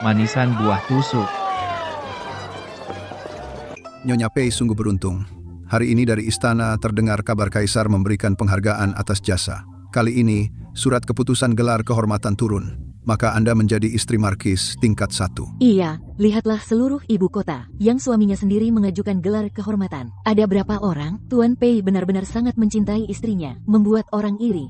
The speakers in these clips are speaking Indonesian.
Manisan buah tusuk. Nyonya Pei sungguh beruntung. Hari ini dari istana terdengar kabar Kaisar memberikan penghargaan atas jasa. Kali ini, surat keputusan gelar kehormatan turun. Maka Anda menjadi istri Markis tingkat 1. Iya, lihatlah seluruh ibu kota yang suaminya sendiri mengajukan gelar kehormatan. Ada berapa orang? Tuan Pei benar-benar sangat mencintai istrinya, membuat orang iri.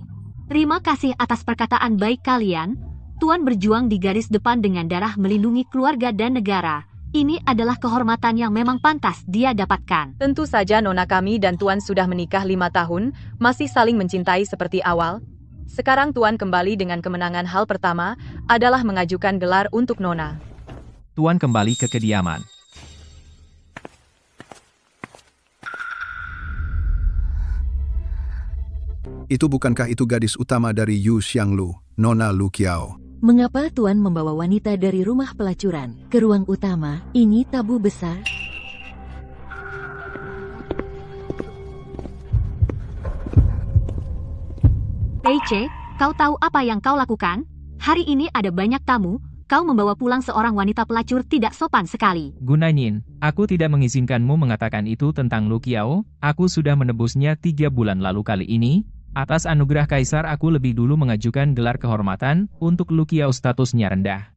Terima kasih atas perkataan baik kalian. Tuan berjuang di garis depan dengan darah melindungi keluarga dan negara. Ini adalah kehormatan yang memang pantas dia dapatkan. Tentu saja nona kami dan Tuan sudah menikah 5 tahun, masih saling mencintai seperti awal. Sekarang Tuan kembali dengan kemenangan. Hal pertama adalah mengajukan gelar untuk nona. Tuan kembali ke kediaman. Bukankah itu gadis utama dari Yu Xianglu, Nona Lu Qiao? Mengapa Tuan membawa wanita dari rumah pelacuran ke ruang utama? Ini tabu besar. Peiche, kau tahu apa yang kau lakukan? Hari ini ada banyak tamu, kau membawa pulang seorang wanita pelacur tidak sopan sekali. Gunainin, aku tidak mengizinkanmu mengatakan itu tentang Lu Qiao. Aku sudah menebusnya 3 bulan lalu. Kali ini, atas anugerah Kaisar aku lebih dulu mengajukan gelar kehormatan, untuk Lu Qiao statusnya rendah.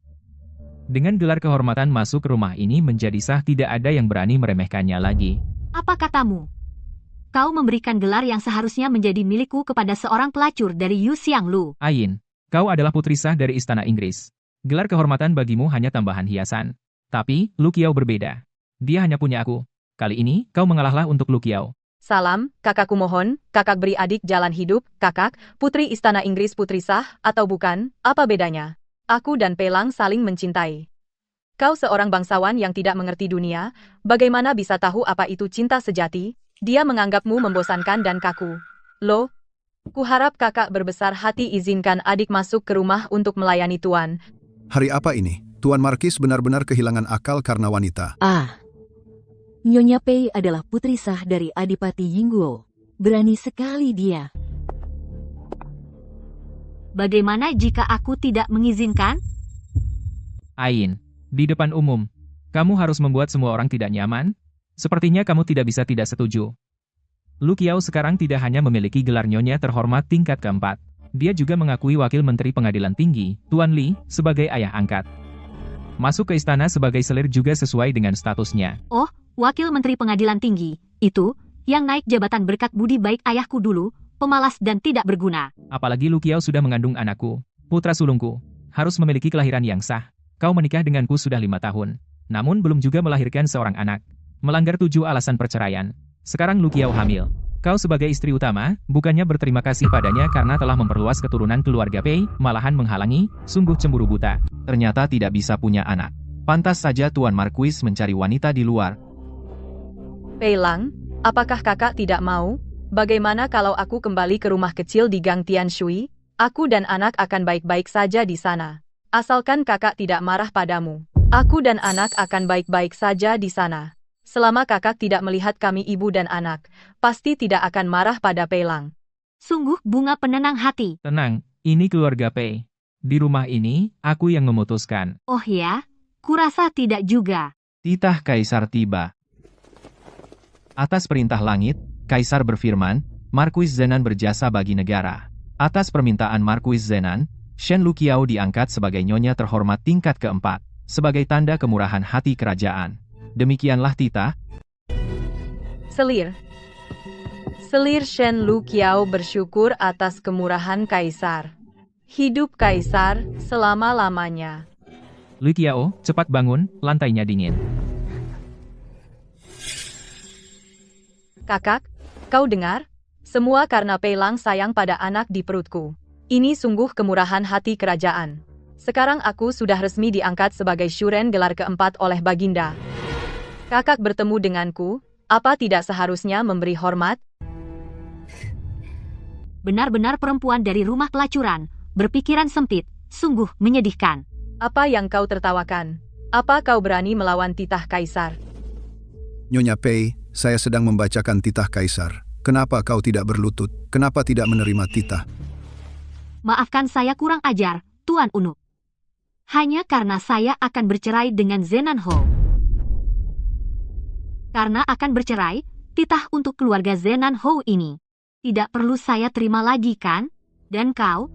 Dengan gelar kehormatan masuk ke rumah ini menjadi sah, tidak ada yang berani meremehkannya lagi. Apa katamu? Kau memberikan gelar yang seharusnya menjadi milikku kepada seorang pelacur dari Yu Xianglu. Ain, kau adalah putri sah dari Istana Inggris. Gelar kehormatan bagimu hanya tambahan hiasan. Tapi, Lu Qiao berbeda. Dia hanya punya aku. Kali ini, kau mengalahlah untuk Lu Qiao. Salam, kakakku mohon, kakak beri adik jalan hidup. Kakak, putri Istana Inggris putri sah, atau bukan, apa bedanya? Aku dan Pelang saling mencintai. Kau seorang bangsawan yang tidak mengerti dunia, bagaimana bisa tahu apa itu cinta sejati? Dia menganggapmu membosankan dan kaku. Loh, kuharap kakak berbesar hati izinkan adik masuk ke rumah untuk melayani Tuan. Hari apa ini? Tuan Markis benar-benar kehilangan akal karena wanita. Nyonya Pei adalah putri sah dari Adipati Yingguo. Berani sekali dia. Bagaimana jika aku tidak mengizinkan? Ain, di depan umum, kamu harus membuat semua orang tidak nyaman? Sepertinya kamu tidak bisa tidak setuju. Lu Qiao sekarang tidak hanya memiliki gelar nyonya terhormat tingkat ke-4. Dia juga mengakui Wakil Menteri Pengadilan Tinggi, Tuan Li, sebagai ayah angkat. Masuk ke istana sebagai selir juga sesuai dengan statusnya. Oh, Wakil Menteri Pengadilan Tinggi, itu, yang naik jabatan berkat budi baik ayahku dulu, pemalas dan tidak berguna. Apalagi Lu Qiao sudah mengandung anakku, putra sulungku, harus memiliki kelahiran yang sah. Kau menikah denganku sudah 5 tahun, namun belum juga melahirkan seorang anak. Melanggar 7 alasan perceraian. Sekarang Lu Qiao hamil. Kau sebagai istri utama, bukannya berterima kasih padanya karena telah memperluas keturunan keluarga Pei, malahan menghalangi, sungguh cemburu buta. Ternyata tidak bisa punya anak. Pantas saja Tuan Marquis mencari wanita di luar. Pelang, apakah kakak tidak mau? Bagaimana kalau aku kembali ke rumah kecil di Gang Tianshui? Aku dan anak akan baik-baik saja di sana. Asalkan kakak tidak marah padamu. Aku dan anak akan baik-baik saja di sana. Selama kakak tidak melihat kami ibu dan anak, pasti tidak akan marah pada Pelang. Sungguh bunga penenang hati. Tenang, ini keluarga Pei. Di rumah ini, aku yang memutuskan. Oh ya? Kurasa tidak juga. Titah Kaisar tiba. Atas perintah langit, Kaisar berfirman, Marquis Zenan berjasa bagi negara. Atas permintaan Marquis Zenan, Shen Lu Qiao diangkat sebagai nyonya terhormat tingkat ke-4, sebagai tanda kemurahan hati kerajaan. Demikianlah titah. Selir Shen Lu Qiao bersyukur atas kemurahan Kaisar. Hidup Kaisar selama-lamanya. Lu Qiao, cepat bangun, lantainya dingin. Kakak, kau dengar? Semua karena Pelang sayang pada anak di perutku. Ini sungguh kemurahan hati kerajaan. Sekarang aku sudah resmi diangkat sebagai syuren gelar ke-4 oleh Baginda. Kakak bertemu denganku, apa tidak seharusnya memberi hormat? Benar-benar perempuan dari rumah pelacuran, berpikiran sempit, sungguh menyedihkan. Apa yang kau tertawakan? Apa kau berani melawan titah Kaisar? Nyonya Pei, saya sedang membacakan titah Kaisar. Kenapa kau tidak berlutut? Kenapa tidak menerima titah? Maafkan saya kurang ajar, Tuan Unuk. Hanya karena saya akan bercerai dengan Zenan Ho. Karena akan bercerai, titah untuk keluarga Zenan Ho ini tidak perlu saya terima lagi kan? Dan kau?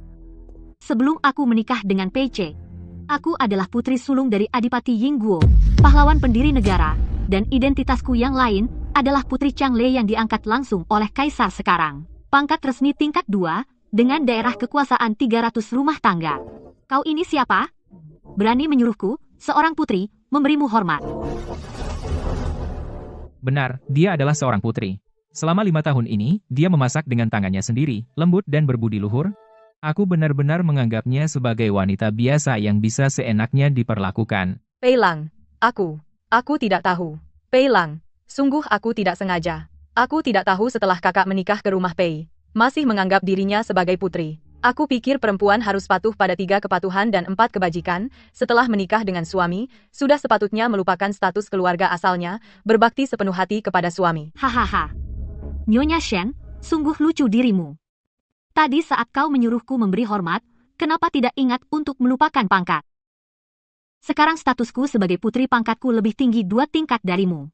Sebelum aku menikah dengan Pei Che, aku adalah putri sulung dari Adipati Yingguo, pahlawan pendiri negara, dan identitasku yang lain adalah putri Chang Lei yang diangkat langsung oleh kaisar sekarang. Pangkat resmi tingkat 2, dengan daerah kekuasaan 300 rumah tangga. Kau ini siapa? Berani menyuruhku, seorang putri, memberimu hormat. Benar, dia adalah seorang putri. Selama 5 tahun ini, dia memasak dengan tangannya sendiri, lembut dan berbudi luhur. Aku benar-benar menganggapnya sebagai wanita biasa yang bisa seenaknya diperlakukan. Pei Lang, aku tidak tahu. Pei Lang, sungguh aku tidak sengaja. Aku tidak tahu setelah kakak menikah ke rumah Pei, masih menganggap dirinya sebagai putri. Aku pikir perempuan harus patuh pada 3 kepatuhan dan 4 kebajikan. Setelah menikah dengan suami, sudah sepatutnya melupakan status keluarga asalnya, berbakti sepenuh hati kepada suami. Hahaha. Nyonya Shen, sungguh lucu dirimu. Tadi saat kau menyuruhku memberi hormat, kenapa tidak ingat untuk melupakan pangkat? Sekarang statusku sebagai putri pangkatku lebih tinggi 2 tingkat darimu.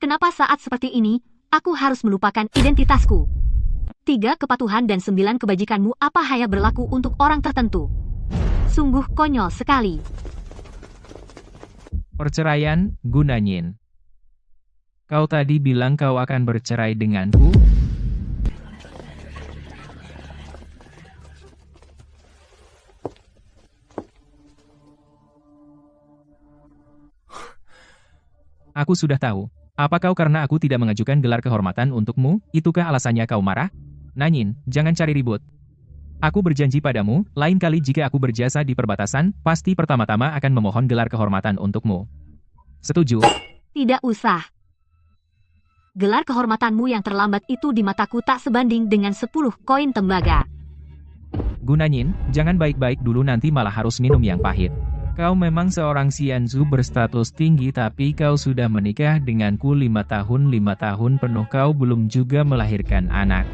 Kenapa saat seperti ini, aku harus melupakan identitasku? 3 kepatuhan dan 9 kebajikanmu apa hanya berlaku untuk orang tertentu? Sungguh konyol sekali. Perceraian, Gunanyin. Kau tadi bilang kau akan bercerai denganku? Aku sudah tahu. Apa kau karena aku tidak mengajukan gelar kehormatan untukmu, itukah alasannya kau marah? Nanyin, jangan cari ribut. Aku berjanji padamu, lain kali jika aku berjasa di perbatasan, pasti pertama-tama akan memohon gelar kehormatan untukmu. Setuju? Tidak usah. Gelar kehormatanmu yang terlambat itu di mataku tak sebanding dengan 10 koin tembaga. Gunanyin, jangan baik-baik dulu nanti malah harus minum yang pahit. Kau memang seorang Xianzu berstatus tinggi tapi kau sudah menikah denganku 5 tahun penuh kau belum juga melahirkan anak.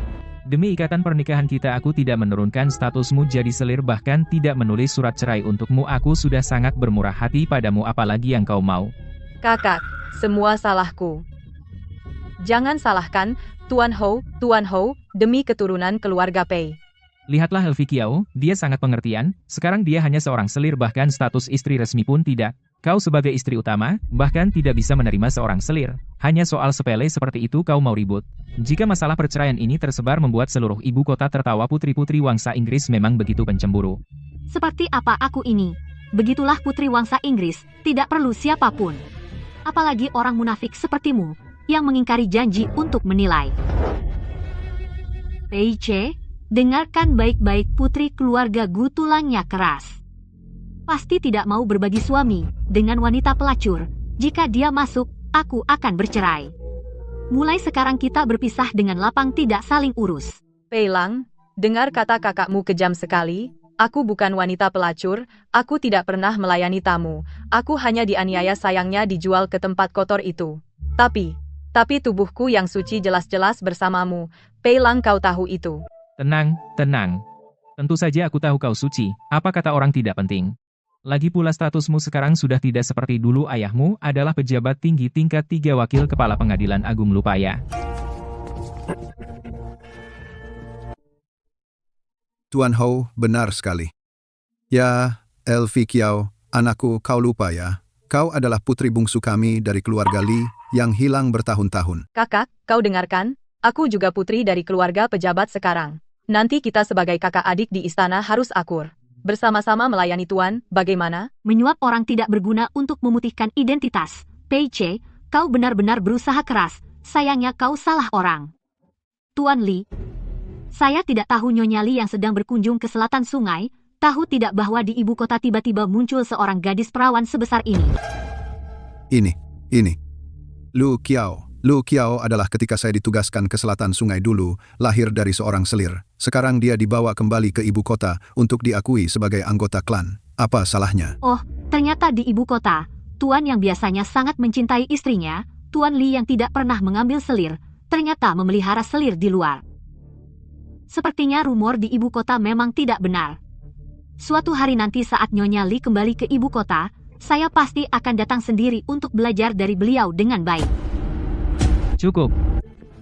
Demi ikatan pernikahan kita aku tidak menurunkan statusmu jadi selir bahkan tidak menulis surat cerai untukmu aku sudah sangat bermurah hati padamu apalagi yang kau mau. Kakak, semua salahku. Jangan salahkan, Tuan Hou, demi keturunan keluarga Pei. Lihatlah Elvi Kiao, dia sangat pengertian, sekarang dia hanya seorang selir bahkan status istri resmi pun tidak. Kau sebagai istri utama, bahkan tidak bisa menerima seorang selir. Hanya soal sepele seperti itu kau mau ribut. Jika masalah perceraian ini tersebar membuat seluruh ibu kota tertawa putri-putri wangsa Inggris memang begitu pencemburu. Seperti apa aku ini? Begitulah putri wangsa Inggris, tidak perlu siapapun. Apalagi orang munafik sepertimu, yang mengingkari janji untuk menilai. Pei Che, dengarkan baik-baik putri keluarga Gu tulangnya keras. Pasti tidak mau berbagi suami dengan wanita pelacur. Jika dia masuk, aku akan bercerai. Mulai sekarang kita berpisah dengan lapang tidak saling urus. Pei Lang, dengar kata kakakmu kejam sekali. Aku bukan wanita pelacur, aku tidak pernah melayani tamu. Aku hanya dianiaya sayangnya dijual ke tempat kotor itu. Tapi tubuhku yang suci jelas-jelas bersamamu. Pei Lang kau tahu itu. Tenang. Tentu saja aku tahu kau suci, apa kata orang tidak penting. Lagi pula statusmu sekarang sudah tidak seperti dulu ayahmu adalah pejabat tinggi tingkat 3 wakil kepala pengadilan agung Lupaya. Tuan Hou, benar sekali. Ya, Elvi Kiao, anakku kau lupa ya. Kau adalah putri bungsu kami dari keluarga Li yang hilang bertahun-tahun. Kakak, kau dengarkan? Aku juga putri dari keluarga pejabat sekarang. Nanti kita sebagai kakak adik di istana harus akur. Bersama-sama melayani Tuan, bagaimana? Menyuap orang tidak berguna untuk memutihkan identitas. Pei Che, kau benar-benar berusaha keras. Sayangnya kau salah orang. Tuan Li, saya tidak tahu Nyonya Li yang sedang berkunjung ke selatan sungai, tahu tidak bahwa di ibu kota tiba-tiba muncul seorang gadis perawan sebesar ini. Ini. Lu Kiao adalah ketika saya ditugaskan ke selatan sungai dulu, lahir dari seorang selir. Sekarang dia dibawa kembali ke ibu kota untuk diakui sebagai anggota klan. Apa salahnya? Oh, ternyata di ibu kota, Tuan yang biasanya sangat mencintai istrinya, Tuan Li yang tidak pernah mengambil selir, ternyata memelihara selir di luar. Sepertinya rumor di ibu kota memang tidak benar. Suatu hari nanti saat Nyonya Li kembali ke ibu kota, saya pasti akan datang sendiri untuk belajar dari beliau dengan baik. Cukup.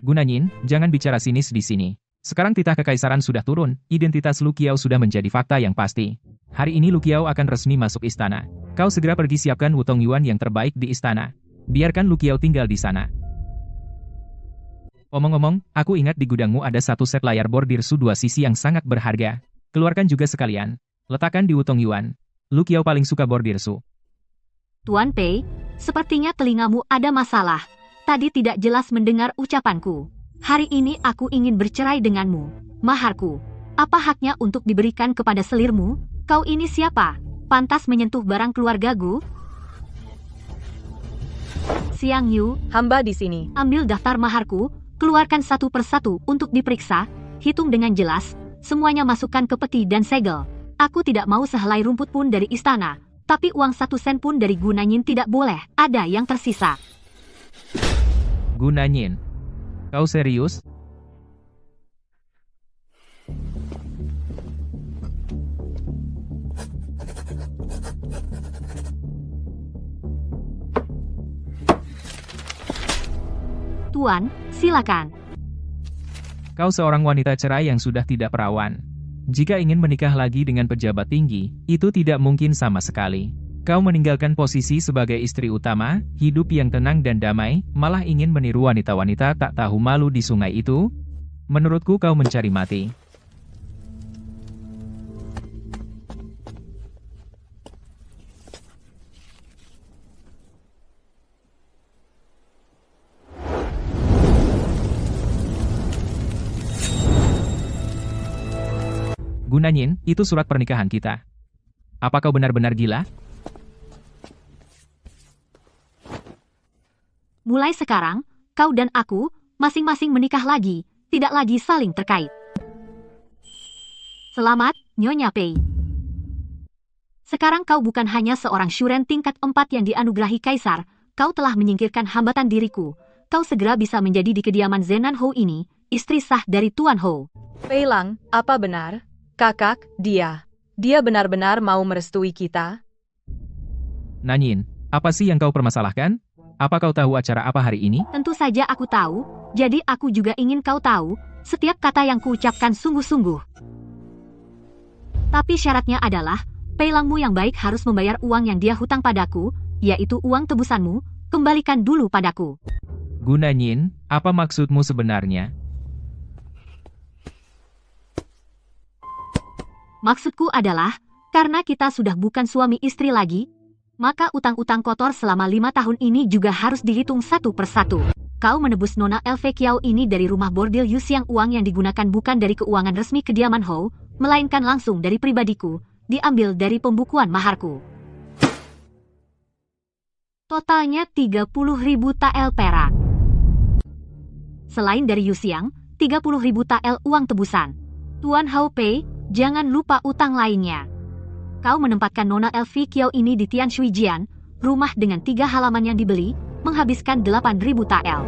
Gunanyin, jangan bicara sinis di sini. Sekarang titah kekaisaran sudah turun, identitas Lu Qiao sudah menjadi fakta yang pasti. Hari ini Lu Qiao akan resmi masuk istana. Kau segera pergi siapkan Wutong Yuan yang terbaik di istana. Biarkan Lu Qiao tinggal di sana. Omong-omong, aku ingat di gudangmu ada satu set layar bordir Su dua sisi yang sangat berharga. Keluarkan juga sekalian. Letakkan di Wutong Yuan. Lu Qiao paling suka bordir Su. Tuan Pei, sepertinya telingamu ada masalah. Tadi tidak jelas mendengar ucapanku. Hari ini aku ingin bercerai denganmu. Maharku, apa haknya untuk diberikan kepada selirmu? Kau ini siapa? Pantas menyentuh barang keluargaku? Siang Yu, Hamba di sini. ambil daftar maharku, keluarkan satu persatu untuk diperiksa, hitung dengan jelas, semuanya masukkan ke peti dan segel. Aku tidak mau sehelai rumput pun dari istana, tapi uang 1 sen pun dari Gunanyin tidak boleh ada yang tersisa. Gunanyin. Kau serius? Tuan, silakan. Kau seorang wanita cerai yang sudah tidak perawan. Jika ingin menikah lagi dengan pejabat tinggi, itu tidak mungkin sama sekali. Kau meninggalkan posisi sebagai istri utama, hidup yang tenang dan damai, malah ingin meniru wanita-wanita tak tahu malu di sungai itu? Menurutku kau mencari mati. Gunanyin, itu surat pernikahan kita. Apa kau benar-benar gila? Mulai sekarang, kau dan aku, masing-masing menikah lagi, tidak lagi saling terkait. Selamat, Nyonya Pei. Sekarang kau bukan hanya seorang syuren tingkat 4 yang dianugerahi kaisar, kau telah menyingkirkan hambatan diriku. Kau segera bisa menjadi di kediaman Zenan Hou ini, istri sah dari Tuan Hou. Pei Lang, apa benar? Kakak, dia benar-benar mau merestui kita? Nanyin, apa sih yang kau permasalahkan? Apa kau tahu acara apa hari ini? Tentu saja aku tahu, jadi aku juga ingin kau tahu, setiap kata yang kuucapkan sungguh-sungguh. Tapi syaratnya adalah, Pei Langmu yang baik harus membayar uang yang dia hutang padaku, yaitu uang tebusanmu, kembalikan dulu padaku. Gunanyin, apa maksudmu sebenarnya? Maksudku adalah, karena kita sudah bukan suami istri lagi, maka utang-utang kotor selama 5 tahun ini juga harus dihitung satu persatu. Kau menebus Nona LV Kiao ini dari rumah bordil Yusiang, uang yang digunakan bukan dari keuangan resmi kediaman Hou, melainkan langsung dari pribadiku, diambil dari pembukuan maharku. Totalnya 30.000 tael perak. Selain dari Yusiang, 30.000 tael uang tebusan. Tuan Hou Pei, jangan lupa utang lainnya. Kau menempatkan Nona LV Kiao ini di Tian Shui Jian, rumah dengan 3 halaman yang dibeli, menghabiskan 8.000 tael.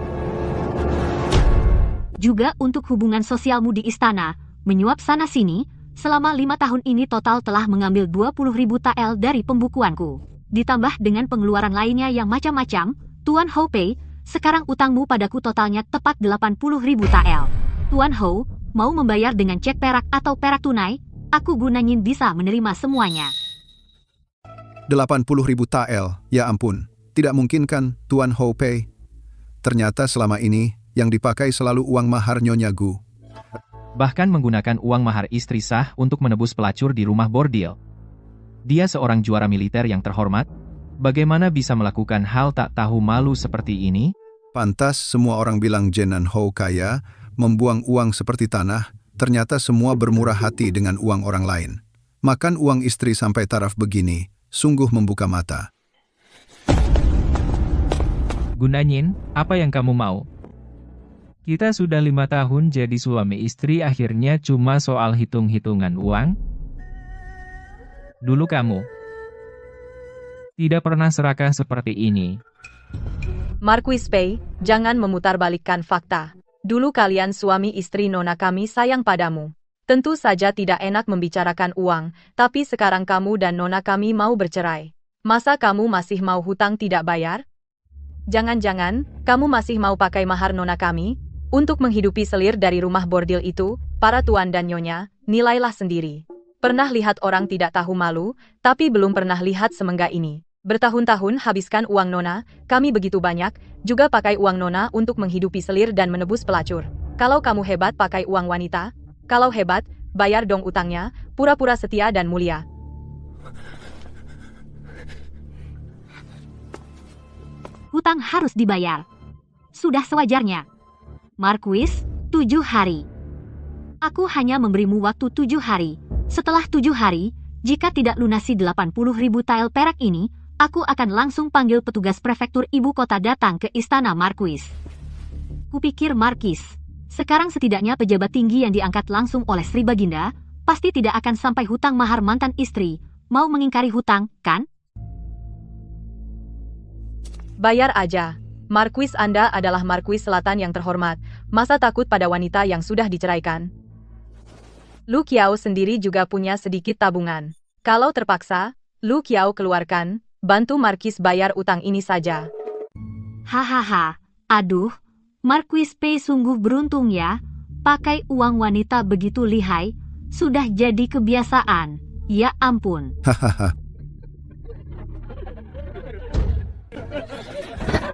Juga untuk hubungan sosialmu di istana, menyuap sana-sini, selama 5 tahun ini total telah mengambil 20.000 tael dari pembukuanku. Ditambah dengan pengeluaran lainnya yang macam-macam, Tuan Hou Pei, sekarang utangmu padaku totalnya tepat 80.000 tael. Tuan Hou, mau membayar dengan cek perak atau perak tunai? Aku Gunanyin bisa menerima semuanya. 80.000 tael, ya ampun. Tidak mungkin kan, Tuan Hou Pei? Ternyata selama ini, yang dipakai selalu uang mahar Nyonya Gu. Bahkan menggunakan uang mahar istri sah untuk menebus pelacur di rumah bordil. Dia seorang juara militer yang terhormat. Bagaimana bisa melakukan hal tak tahu malu seperti ini? Pantas semua orang bilang Zenan Hou kaya, membuang uang seperti tanah. Ternyata semua bermurah hati dengan uang orang lain. Makan uang istri sampai taraf begini, sungguh membuka mata. Gunanyin, apa yang kamu mau? Kita sudah 5 tahun jadi suami istri, akhirnya cuma soal hitung-hitungan uang? Dulu kamu tidak pernah serakah seperti ini. Marquis Pei, jangan memutarbalikkan fakta. Dulu kalian suami istri Nona kami sayang padamu. Tentu saja tidak enak membicarakan uang, tapi sekarang kamu dan nona kami mau bercerai. Masa kamu masih mau hutang tidak bayar? Jangan-jangan, kamu masih mau pakai mahar nona kami? Untuk menghidupi selir dari rumah bordil itu, para tuan dan nyonya, nilailah sendiri. Pernah lihat orang tidak tahu malu, tapi belum pernah lihat semenggak ini. Bertahun-tahun habiskan uang nona, kami begitu banyak, juga pakai uang nona untuk menghidupi selir dan menebus pelacur. Kalau kamu hebat pakai uang wanita, kalau hebat, bayar dong utangnya, pura-pura setia dan mulia. Hutang harus dibayar. Sudah sewajarnya. Marquis, 7 hari. Aku hanya memberimu waktu 7 hari. Setelah 7 hari, jika tidak lunasi 80.000 tael perak ini, aku akan langsung panggil petugas prefektur ibu kota datang ke istana Marquis. Kupikir Marquis, sekarang setidaknya pejabat tinggi yang diangkat langsung oleh Sri Baginda, pasti tidak akan sampai hutang mahar mantan istri. Mau mengingkari hutang, kan? Bayar aja. Marquis Anda adalah Marquis Selatan yang terhormat. Masa takut pada wanita yang sudah diceraikan? Lu Qiao sendiri juga punya sedikit tabungan. Kalau terpaksa, Lu Qiao keluarkan, bantu Marquis bayar utang ini saja. Hahaha, aduh, Marquis Pei sungguh beruntung ya. Pakai uang wanita begitu lihai, sudah jadi kebiasaan. Ya ampun. Hahaha.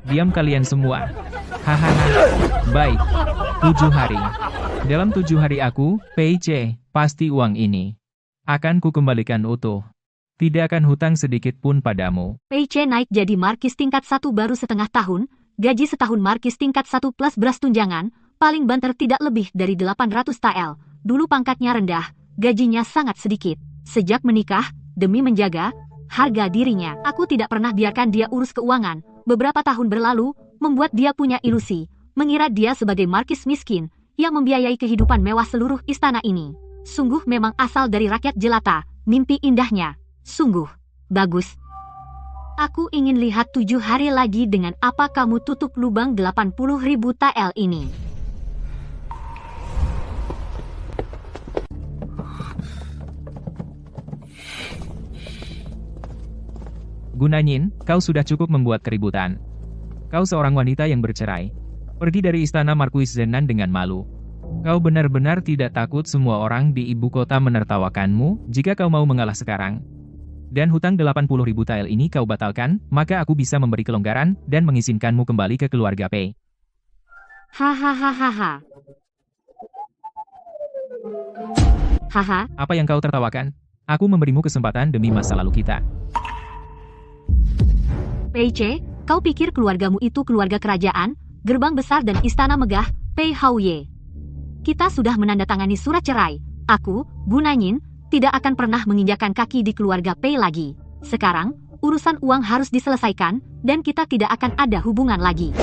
Diam kalian semua. Hahaha. Baik. 7 hari. Dalam 7 hari aku, PIC, pasti uang ini akan kukembalikan utuh. Tidak akan hutang sedikit pun padamu. PIC naik jadi Markis tingkat 1 baru setengah tahun, gaji setahun Markis tingkat 1 plus beras tunjangan, paling banter tidak lebih dari 800 tael. Dulu pangkatnya rendah, gajinya sangat sedikit. Sejak menikah, demi menjaga harga dirinya, aku tidak pernah biarkan dia urus keuangan. Beberapa tahun berlalu, membuat dia punya ilusi, mengira dia sebagai markis miskin, yang membiayai kehidupan mewah seluruh istana ini. Sungguh memang asal dari rakyat jelata, mimpi indahnya. Sungguh bagus. Aku ingin lihat 7 hari lagi dengan apa kamu tutup lubang 80.000 tael ini. Gunanyin, kau sudah cukup membuat keributan. Kau seorang wanita yang bercerai. Pergi dari istana Marquis Zenan dengan malu. Kau benar-benar tidak takut semua orang di ibu kota menertawakanmu jika kau mau mengalah sekarang. Dan hutang 80.000 tael ini kau batalkan, maka aku bisa memberi kelonggaran dan mengizinkanmu kembali ke keluarga Pei. Hahaha. Haha. Apa yang kau tertawakan? Aku memberimu kesempatan demi masa lalu kita. PIC, kau pikir keluargamu itu keluarga kerajaan, gerbang besar dan istana megah, Pei Haoye. Kita sudah menandatangani surat cerai. Aku, Gunanyin, tidak akan pernah menginjakan kaki di keluarga Pei lagi. Sekarang, urusan uang harus diselesaikan, dan kita tidak akan ada hubungan lagi.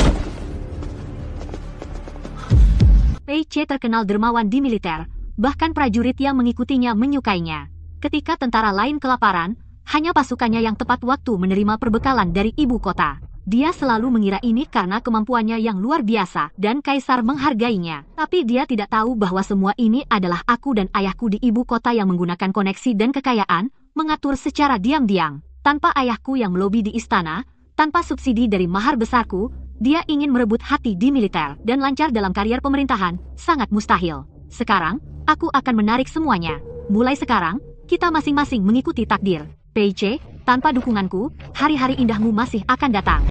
PIC terkenal dermawan di militer, bahkan prajurit yang mengikutinya menyukainya. Ketika tentara lain kelaparan, hanya pasukannya yang tepat waktu menerima perbekalan dari ibu kota. Dia selalu mengira ini karena kemampuannya yang luar biasa dan kaisar menghargainya. Tapi dia tidak tahu bahwa semua ini adalah aku dan ayahku di ibu kota yang menggunakan koneksi dan kekayaan, mengatur secara diam-diam. Tanpa ayahku yang melobi di istana, tanpa subsidi dari mahar besarku, dia ingin merebut hati di militer dan lancar dalam karier pemerintahan, sangat mustahil. Sekarang, aku akan menarik semuanya. Mulai sekarang, kita masing-masing mengikuti takdir. PIC, tanpa dukunganku, hari-hari indahmu masih akan datang.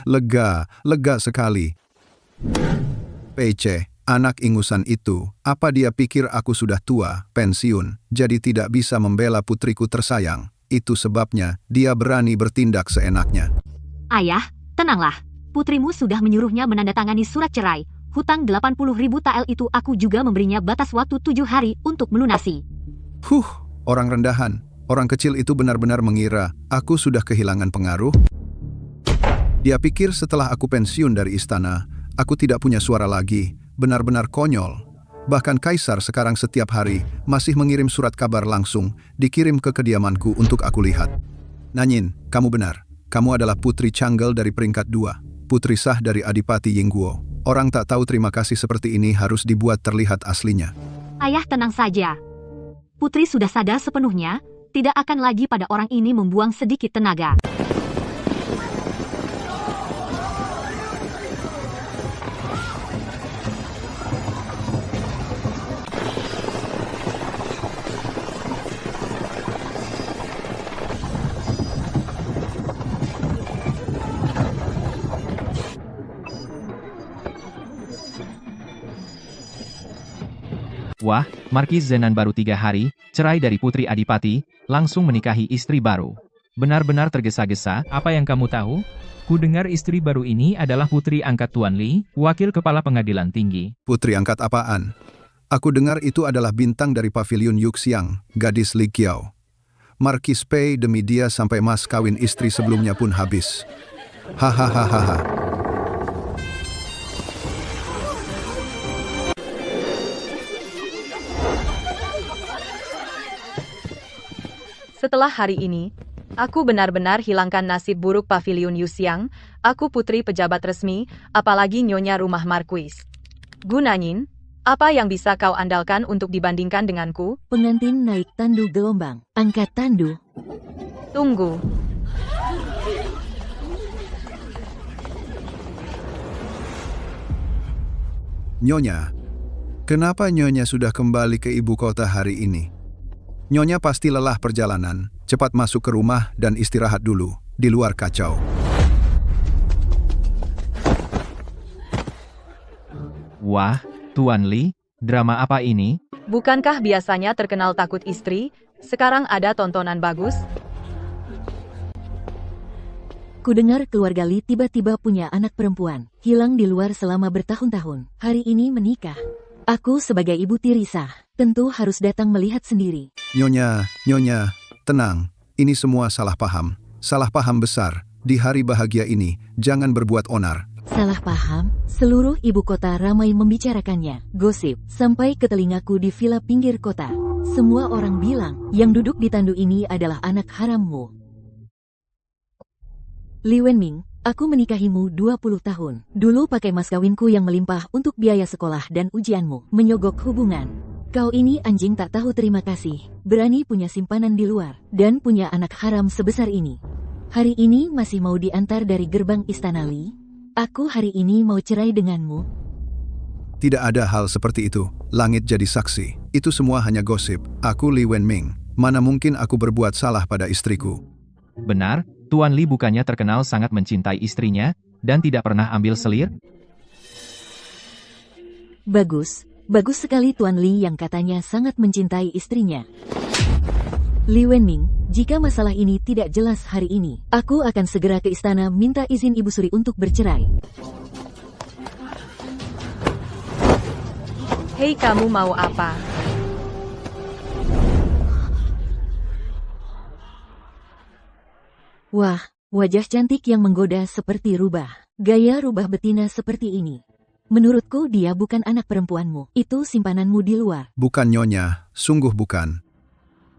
Lega sekali. PIC, anak ingusan itu, apa dia pikir aku sudah tua, pensiun, jadi tidak bisa membela putriku tersayang? Itu sebabnya dia berani bertindak seenaknya. Ayah, tenanglah. Putrimu sudah menyuruhnya menandatangani surat cerai. Hutang 80.000 tael itu aku juga memberinya batas waktu 7 hari untuk melunasi. Orang rendahan, orang kecil itu benar-benar mengira aku sudah kehilangan pengaruh. Dia pikir setelah aku pensiun dari istana, aku tidak punya suara lagi, benar-benar konyol. Bahkan kaisar sekarang setiap hari masih mengirim surat kabar langsung, dikirim ke kediamanku untuk aku lihat. Nanyin, kamu benar. Kamu adalah putri Changgel dari peringkat 2, putri sah dari Adipati Yingguo. Orang tak tahu terima kasih seperti ini harus dibuat terlihat aslinya. Ayah tenang saja. Putri sudah sadar sepenuhnya, tidak akan lagi pada orang ini membuang sedikit tenaga. Wah, Markis Zenan baru 3 hari, cerai dari Putri Adipati, langsung menikahi istri baru. Benar-benar tergesa-gesa, apa yang kamu tahu? Ku dengar istri baru ini adalah putri angkat Tuan Li, wakil kepala pengadilan tinggi. Putri angkat apaan? Aku dengar itu adalah bintang dari pavilion Yuxiang, gadis Li Qiao. Markis Pei demi dia sampai mas kawin istri sebelumnya pun habis. Hahaha. Setelah hari ini, aku benar-benar hilangkan nasib buruk pavilion Yuxiang, aku putri pejabat resmi, apalagi nyonya rumah Marquis. Gunanyin, apa yang bisa kau andalkan untuk dibandingkan denganku? Pengantin naik tandu gelombang. Angkat tandu. Tunggu. Nyonya, kenapa Nyonya sudah kembali ke ibu kota hari ini? Nyonya pasti lelah perjalanan, cepat masuk ke rumah dan istirahat dulu, di luar kacau. Wah, Tuan Li, drama apa ini? Bukankah biasanya terkenal takut istri, sekarang ada tontonan bagus? Kudengar keluarga Li tiba-tiba punya anak perempuan, hilang di luar selama bertahun-tahun. Hari ini menikah. Aku sebagai ibu tiri sah, tentu harus datang melihat sendiri. Nyonya, tenang. Ini semua salah paham besar. Di hari bahagia ini, jangan berbuat onar. Salah paham? Seluruh ibu kota ramai membicarakannya. Gosip, sampai ke telingaku di villa pinggir kota. Semua orang bilang, yang duduk di tandu ini adalah anak harammu. Li Wenming, aku menikahimu 20 tahun. Dulu pakai mas kawinku yang melimpah untuk biaya sekolah dan ujianmu. Menyogok hubungan. Kau ini anjing tak tahu terima kasih. Berani punya simpanan di luar. Dan punya anak haram sebesar ini. Hari ini masih mau diantar dari gerbang istana Li? Aku hari ini mau cerai denganmu. Tidak ada hal seperti itu. Langit jadi saksi. Itu semua hanya gosip. Aku Li Wenming. Mana mungkin aku berbuat salah pada istriku? Benar, Tuan Li bukannya terkenal sangat mencintai istrinya, dan tidak pernah ambil selir? Bagus sekali Tuan Li yang katanya sangat mencintai istrinya. Li Wenming, jika masalah ini tidak jelas hari ini, aku akan segera ke istana minta izin Ibu Suri untuk bercerai. Hei, kamu mau apa? Wah, wajah cantik yang menggoda seperti rubah. Gaya rubah betina seperti ini. Menurutku dia bukan anak perempuanmu. Itu simpananmu di luar. Bukan Nyonya, sungguh bukan.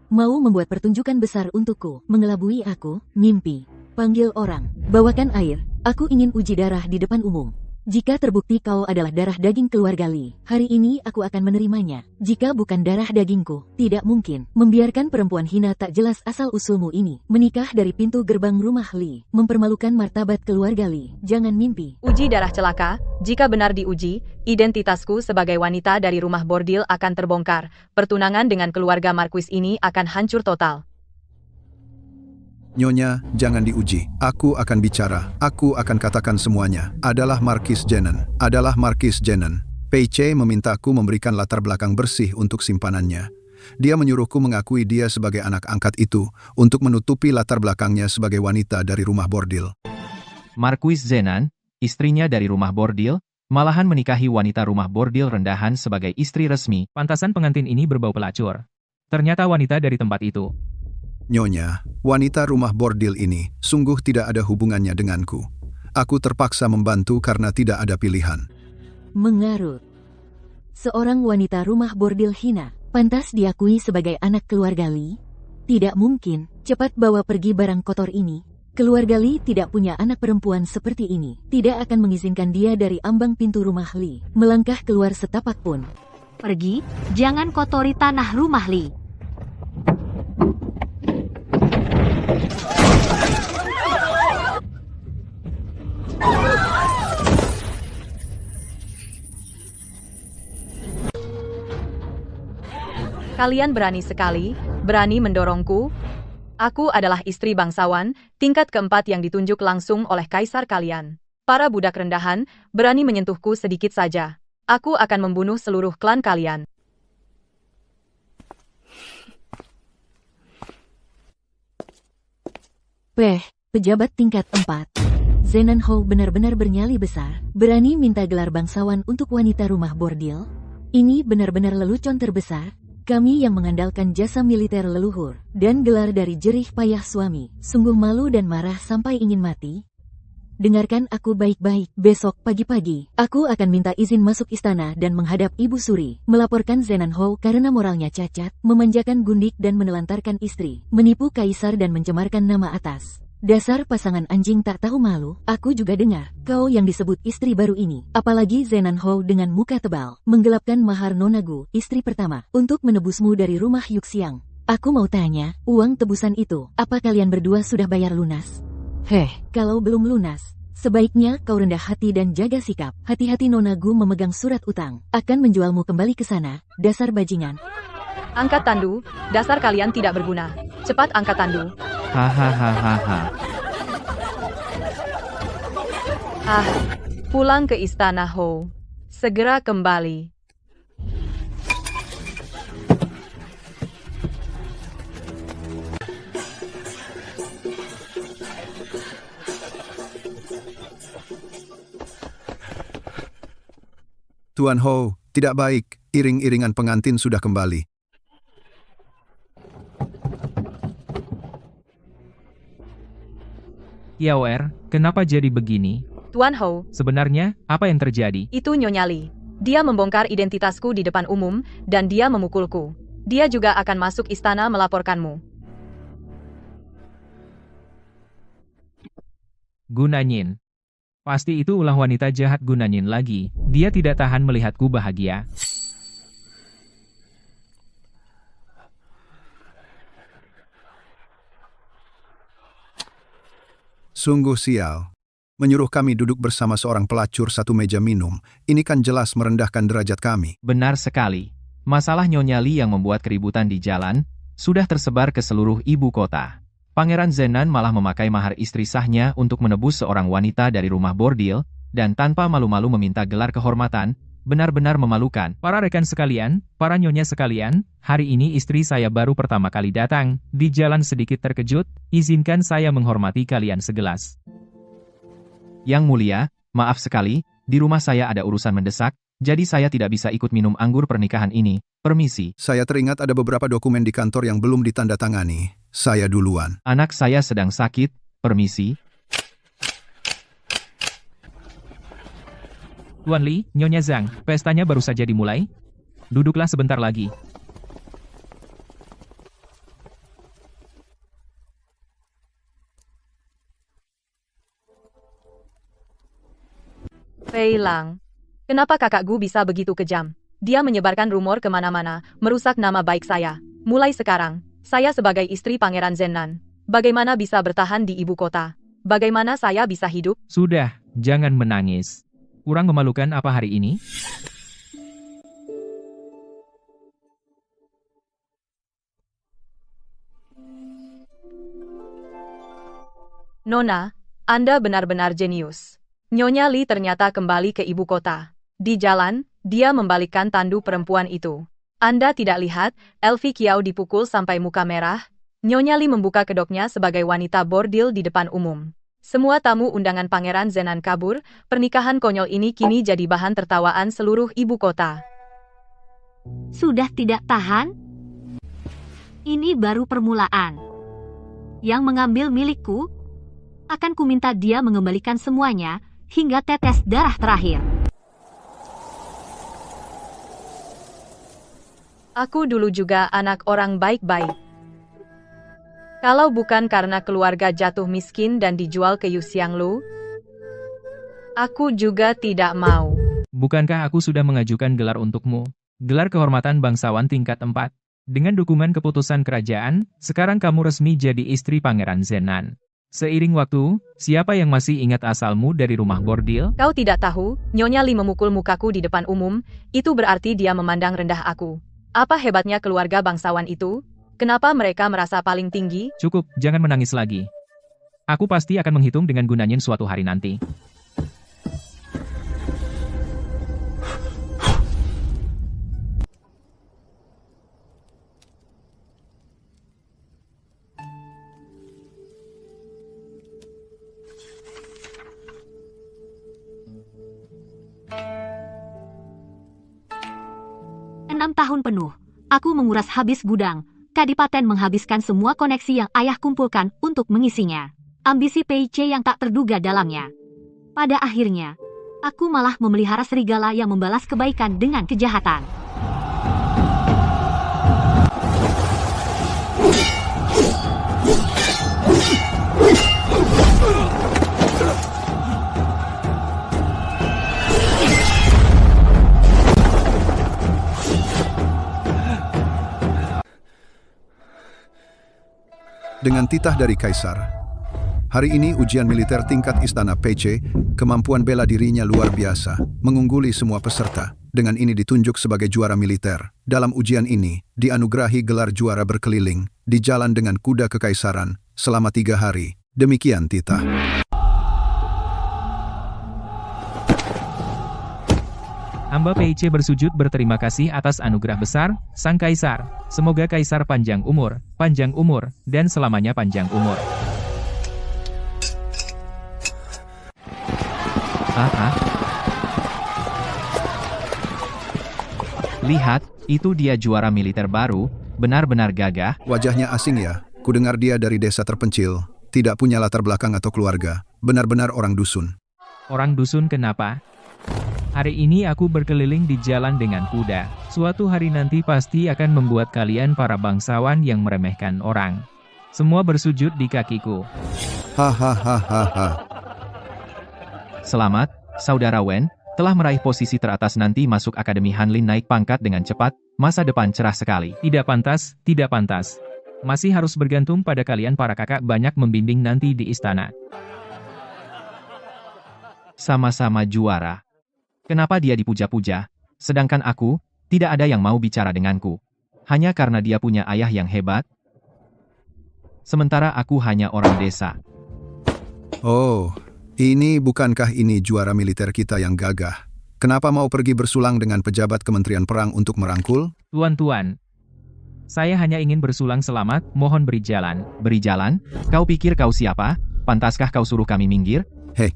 Mau membuat pertunjukan besar untukku. Mengelabui aku, mimpi. Panggil orang. Bawakan air. Aku ingin uji darah di depan umum. Jika terbukti kau adalah darah daging keluarga Li, hari ini aku akan menerimanya. Jika bukan darah dagingku, tidak mungkin membiarkan perempuan hina tak jelas asal-usulmu ini menikah dari pintu gerbang rumah Li, mempermalukan martabat keluarga Li. Jangan mimpi. Uji darah celaka, jika benar diuji, identitasku sebagai wanita dari rumah bordil akan terbongkar. Pertunangan dengan keluarga Marquis ini akan hancur total. Nyonya, jangan diuji. Aku akan bicara. Aku akan katakan semuanya. Adalah Markis Jenen. Pei Che memintaku memberikan latar belakang bersih untuk simpanannya. Dia menyuruhku mengakui dia sebagai anak angkat itu untuk menutupi latar belakangnya sebagai wanita dari rumah bordil. Marquis Zenan, istrinya dari rumah bordil, malahan menikahi wanita rumah bordil rendahan sebagai istri resmi. Pantasan pengantin ini berbau pelacur. Ternyata wanita dari tempat itu. Nyonya, wanita rumah bordil ini sungguh tidak ada hubungannya denganku. Aku terpaksa membantu karena tidak ada pilihan. Mengarut. Seorang wanita rumah bordil hina, pantas diakui sebagai anak keluarga Li? Tidak mungkin. Cepat bawa pergi barang kotor ini. Keluarga Li tidak punya anak perempuan seperti ini. Tidak akan mengizinkan dia dari ambang pintu rumah Li melangkah keluar setapak pun. Pergi, jangan kotori tanah rumah Li. Kalian berani sekali, berani mendorongku. Aku adalah istri bangsawan, tingkat keempat yang ditunjuk langsung oleh kaisar kalian. Para budak rendahan, berani menyentuhku sedikit saja. Aku akan membunuh seluruh klan kalian. Pejabat tingkat 4. Zenan Hou benar-benar bernyali besar, berani minta gelar bangsawan untuk wanita rumah bordil. Ini benar-benar lelucon terbesar. Kami yang mengandalkan jasa militer leluhur dan gelar dari jerih payah suami, sungguh malu dan marah sampai ingin mati. Dengarkan aku baik-baik, besok pagi-pagi, aku akan minta izin masuk istana dan menghadap Ibu Suri, melaporkan Zenan Hou karena moralnya cacat, memanjakan gundik dan menelantarkan istri, menipu kaisar dan mencemarkan nama atas. Dasar pasangan anjing tak tahu malu, aku juga dengar, kau yang disebut istri baru ini, apalagi Zenan Hou dengan muka tebal, menggelapkan mahar Nonagu, istri pertama, untuk menebusmu dari rumah Yuxiang. Aku mau tanya, uang tebusan itu, apa kalian berdua sudah bayar lunas? Kalau belum lunas, sebaiknya kau rendah hati dan jaga sikap. Hati-hati Nonagu memegang surat utang, akan menjualmu kembali ke sana, dasar bajingan. Angkat tandu, dasar kalian tidak berguna. Cepat angkat tandu. Hahaha. Pulang ke istana Hou. Segera kembali. Tuan Hou, tidak baik, iring-iringan pengantin sudah kembali. Yaoer, kenapa jadi begini? Tuan Hou, Sebenarnya, apa yang terjadi? itu Nyonya Li. Dia membongkar identitasku di depan umum, dan dia memukulku. Dia juga akan masuk istana melaporkanmu. Gunanyin. Pasti itu ulah wanita jahat Gunanyin lagi. Dia tidak tahan melihatku bahagia. Sungguh sial. Menyuruh kami duduk bersama seorang pelacur satu meja minum, ini kan jelas merendahkan derajat kami. Benar sekali. Masalah Nyonya Li yang membuat keributan di jalan, sudah tersebar ke seluruh ibu kota. Pangeran Zenan malah memakai mahar istri sahnya untuk menebus seorang wanita dari rumah bordil, dan tanpa malu-malu meminta gelar kehormatan, benar-benar memalukan. Para rekan sekalian, para nyonya sekalian, hari ini istri saya baru pertama kali datang, di jalan sedikit terkejut, izinkan saya menghormati kalian segelas. Yang mulia, maaf sekali, di rumah saya ada urusan mendesak, jadi saya tidak bisa ikut minum anggur pernikahan ini. Permisi. Saya teringat ada beberapa dokumen di kantor yang belum ditandatangani. Saya duluan. Anak saya sedang sakit, permisi. Tuan Li, Nyonya Zhang, pestanya baru saja dimulai. Duduklah sebentar lagi. Fei Lang. Kenapa kakakku bisa begitu kejam? Dia menyebarkan rumor kemana-mana, merusak nama baik saya. Mulai sekarang, saya sebagai istri Pangeran Zenan, bagaimana bisa bertahan di ibu kota? Bagaimana saya bisa hidup? Sudah, jangan menangis. Kurang memalukan apa hari ini? Nona, Anda benar-benar jenius. Nyonya Li ternyata kembali ke ibu kota. Di jalan, dia membalikkan tandu perempuan itu. Anda tidak lihat, Elvi Kiao dipukul sampai muka merah? Nyonya Li membuka kedoknya sebagai wanita bordil di depan umum. Semua tamu undangan Pangeran Zenan kabur, pernikahan konyol ini kini jadi bahan tertawaan seluruh ibu kota. Sudah tidak tahan? Ini baru permulaan. Yang mengambil milikku, akan kuminta dia mengembalikan semuanya, hingga tetes darah terakhir. Aku dulu juga anak orang baik-baik. Kalau bukan karena keluarga jatuh miskin dan dijual ke Yu Xianglu, aku juga tidak mau. Bukankah aku sudah mengajukan gelar untukmu? Gelar kehormatan bangsawan tingkat 4. Dengan dukungan keputusan kerajaan, sekarang kamu resmi jadi istri Pangeran Zenan. Seiring waktu, siapa yang masih ingat asalmu dari rumah bordil? Kau tidak tahu, Nyonya Li memukul mukaku di depan umum, itu berarti dia memandang rendah aku. Apa hebatnya keluarga bangsawan itu? Kenapa mereka merasa paling tinggi? Cukup, jangan menangis lagi. Aku pasti akan menghitung dengan gunanya suatu hari nanti. Enam tahun penuh, aku menguras habis gudang. Kadipaten menghabiskan semua koneksi yang ayah kumpulkan untuk mengisinya. Ambisi PIC yang tak terduga dalamnya. Pada akhirnya, aku malah memelihara serigala yang membalas kebaikan dengan kejahatan. Dengan titah dari Kaisar, hari ini ujian militer tingkat Istana PC, kemampuan bela dirinya luar biasa, mengungguli semua peserta. Dengan ini ditunjuk sebagai juara militer. Dalam ujian ini, dianugerahi gelar juara berkeliling, di jalan dengan kuda kekaisaran, selama 3 hari. Demikian titah. Hamba PIC bersujud berterima kasih atas anugerah besar, Sang Kaisar. Semoga Kaisar panjang umur, dan selamanya panjang umur. Lihat, itu dia juara militer baru, benar-benar gagah. Wajahnya asing ya, kudengar dia dari desa terpencil, tidak punya latar belakang atau keluarga, benar-benar orang dusun. Orang dusun kenapa? Hari ini aku berkeliling di jalan dengan kuda. Suatu hari nanti pasti akan membuat kalian para bangsawan yang meremehkan orang. Semua bersujud di kakiku. Hahaha. Selamat, Saudara Wen, telah meraih posisi teratas nanti masuk Akademi Hanlin naik pangkat dengan cepat, masa depan cerah sekali. Tidak pantas, tidak pantas. Masih harus bergantung pada kalian para kakak banyak membimbing nanti di istana. Sama-sama juara. Kenapa dia dipuja-puja? Sedangkan aku, tidak ada yang mau bicara denganku. Hanya karena dia punya ayah yang hebat. Sementara aku hanya orang desa. Oh, bukankah ini juara militer kita yang gagah? Kenapa mau pergi bersulang dengan pejabat Kementerian Perang untuk merangkul? Tuan-tuan, saya hanya ingin bersulang selamat, mohon beri jalan. Beri jalan? Kau pikir kau siapa? Pantaskah kau suruh kami minggir? Hei.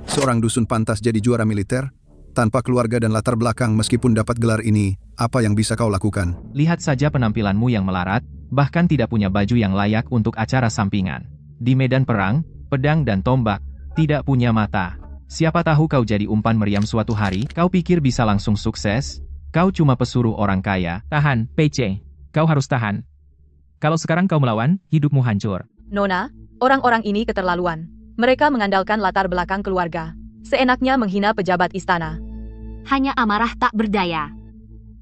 Seorang dusun pantas jadi juara militer? Tanpa keluarga dan latar belakang meskipun dapat gelar ini, apa yang bisa kau lakukan? Lihat saja penampilanmu yang melarat, bahkan tidak punya baju yang layak untuk acara sampingan. Di medan perang, pedang dan tombak, tidak punya mata. Siapa tahu kau jadi umpan meriam suatu hari, kau pikir bisa langsung sukses? Kau cuma pesuruh orang kaya. Tahan, PC. Kau harus tahan. Kalau sekarang kau melawan, hidupmu hancur. Nona, orang-orang ini keterlaluan. Mereka mengandalkan latar belakang keluarga. Seenaknya menghina pejabat istana. Hanya amarah tak berdaya.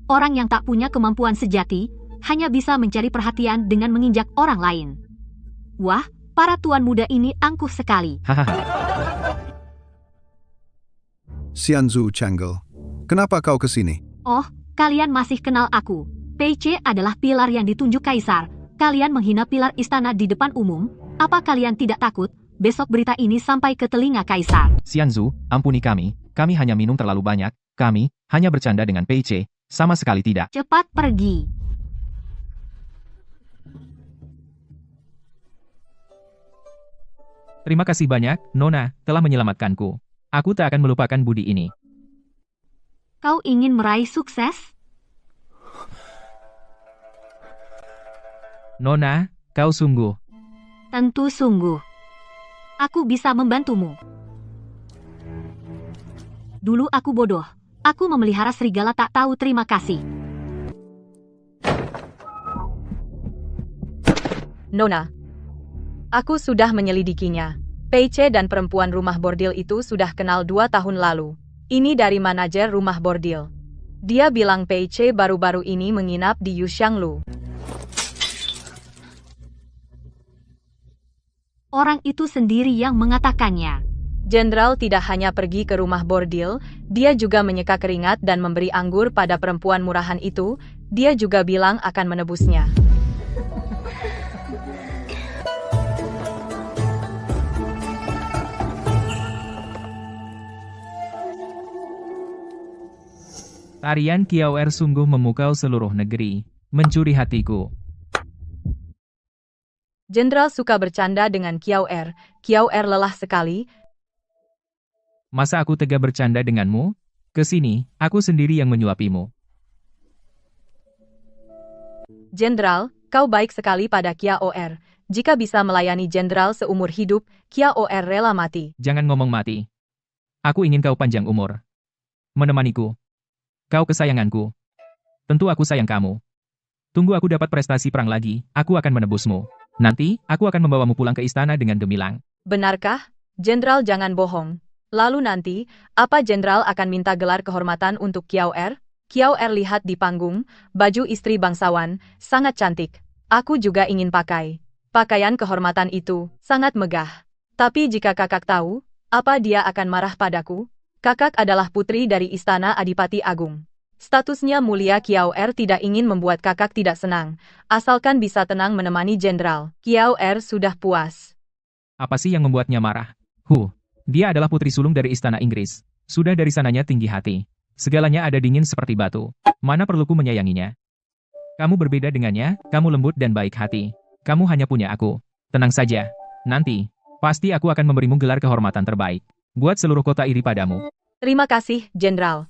Orang yang tak punya kemampuan sejati, hanya bisa mencari perhatian dengan menginjak orang lain. Wah, para tuan muda ini angkuh sekali. Hahaha. Xianzu Changle, kenapa kau kesini? Oh, kalian masih kenal aku. PC adalah pilar yang ditunjuk Kaisar. Kalian menghina pilar istana di depan umum. Apa kalian tidak takut? Besok berita ini sampai ke telinga Kaisar. Xianzu, ampuni kami hanya minum terlalu banyak, kami hanya bercanda dengan PIC, sama sekali tidak. Cepat pergi. Terima kasih banyak, Nona, telah menyelamatkanku. Aku tak akan melupakan budi ini. Kau ingin meraih sukses? Nona, kau sungguh. Tentu sungguh. Aku bisa membantumu. Dulu aku bodoh. Aku memelihara serigala tak tahu terima kasih. Nona. Aku sudah menyelidikinya. Peiche dan perempuan rumah bordil itu sudah kenal 2 tahun lalu. Ini dari manajer rumah bordil. Dia bilang Peiche baru-baru ini menginap di Yuxianglu. Orang itu sendiri yang mengatakannya. Jenderal tidak hanya pergi ke rumah bordil, dia juga menyeka keringat dan memberi anggur pada perempuan murahan itu. Dia juga bilang akan menebusnya. Tarian Kiao Er sungguh memukau seluruh negeri, mencuri hatiku. Jenderal suka bercanda dengan Kiao Er. Kiao Er lelah sekali. Masa aku tega bercanda denganmu? Kesini, aku sendiri yang menyuapimu. Jenderal, kau baik sekali pada Kiao Er. Jika bisa melayani jenderal seumur hidup, Kiao Er rela mati. Jangan ngomong mati. Aku ingin kau panjang umur. Menemaniku. Kau kesayanganku. Tentu aku sayang kamu. Tunggu aku dapat prestasi perang lagi, aku akan menebusmu. Nanti, aku akan membawamu pulang ke istana dengan gemilang. Benarkah? Jenderal jangan bohong. Lalu nanti, apa jenderal akan minta gelar kehormatan untuk Kiao Er? Kiao Er lihat di panggung, baju istri bangsawan, sangat cantik. Aku juga ingin pakai. Pakaian kehormatan itu, sangat megah. Tapi jika kakak tahu, apa dia akan marah padaku? Kakak adalah putri dari istana Adipati Agung. Statusnya mulia. Kiao Er tidak ingin membuat kakak tidak senang, asalkan bisa tenang menemani jenderal. Kiao Er sudah puas. Apa sih yang membuatnya marah? Dia adalah putri sulung dari istana Inggris. Sudah dari sananya tinggi hati. Segalanya ada dingin seperti batu. Mana perluku menyayanginya? Kamu berbeda dengannya, kamu lembut dan baik hati. Kamu hanya punya aku. Tenang saja. Nanti, pasti aku akan memberimu gelar kehormatan terbaik. Buat seluruh kota iri padamu. Terima kasih, jenderal.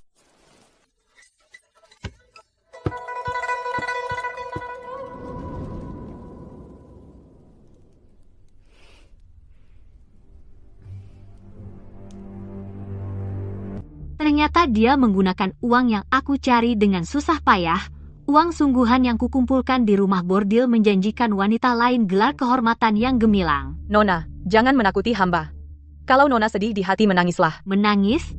Ternyata dia menggunakan uang yang aku cari dengan susah payah. Uang sungguhan yang kukumpulkan di rumah bordil menjanjikan wanita lain gelar kehormatan yang gemilang. Nona, jangan menakuti hamba. Kalau Nona sedih di hati menangislah. Menangis?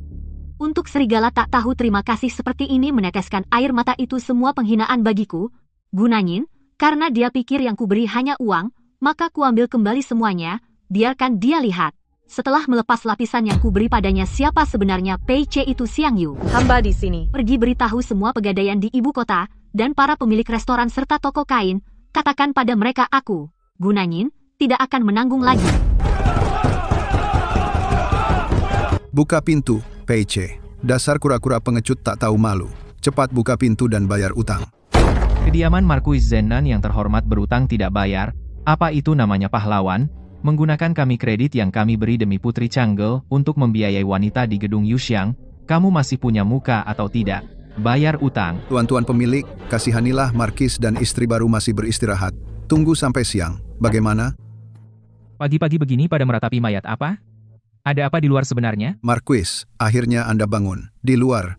Untuk serigala tak tahu terima kasih seperti ini meneteskan air mata itu semua penghinaan bagiku. Gunanyin, karena dia pikir yang kuberi hanya uang, maka kuambil kembali semuanya, biarkan dia lihat. Setelah melepas lapisan yang kuberi padanya siapa sebenarnya Peiche itu Xiang Yu. Hamba di sini. Pergi beritahu semua pegadaian di ibu kota, dan para pemilik restoran serta toko kain, katakan pada mereka aku, Gunanyin, tidak akan menanggung lagi. Buka pintu, Peiche. Dasar kura-kura pengecut tak tahu malu. Cepat buka pintu dan bayar utang. Kediaman Markuis Zenan yang terhormat berutang tidak bayar. Apa itu namanya pahlawan? Menggunakan kami kredit yang kami beri demi Putri Changgel untuk membiayai wanita di gedung Yuxiang, kamu masih punya muka atau tidak? Bayar utang. Tuan-tuan pemilik, kasihanilah Markis dan istri baru masih beristirahat. Tunggu sampai siang. Bagaimana? Pagi-pagi begini pada meratapi mayat apa? Ada apa di luar sebenarnya? Marquis, akhirnya Anda bangun. Di luar,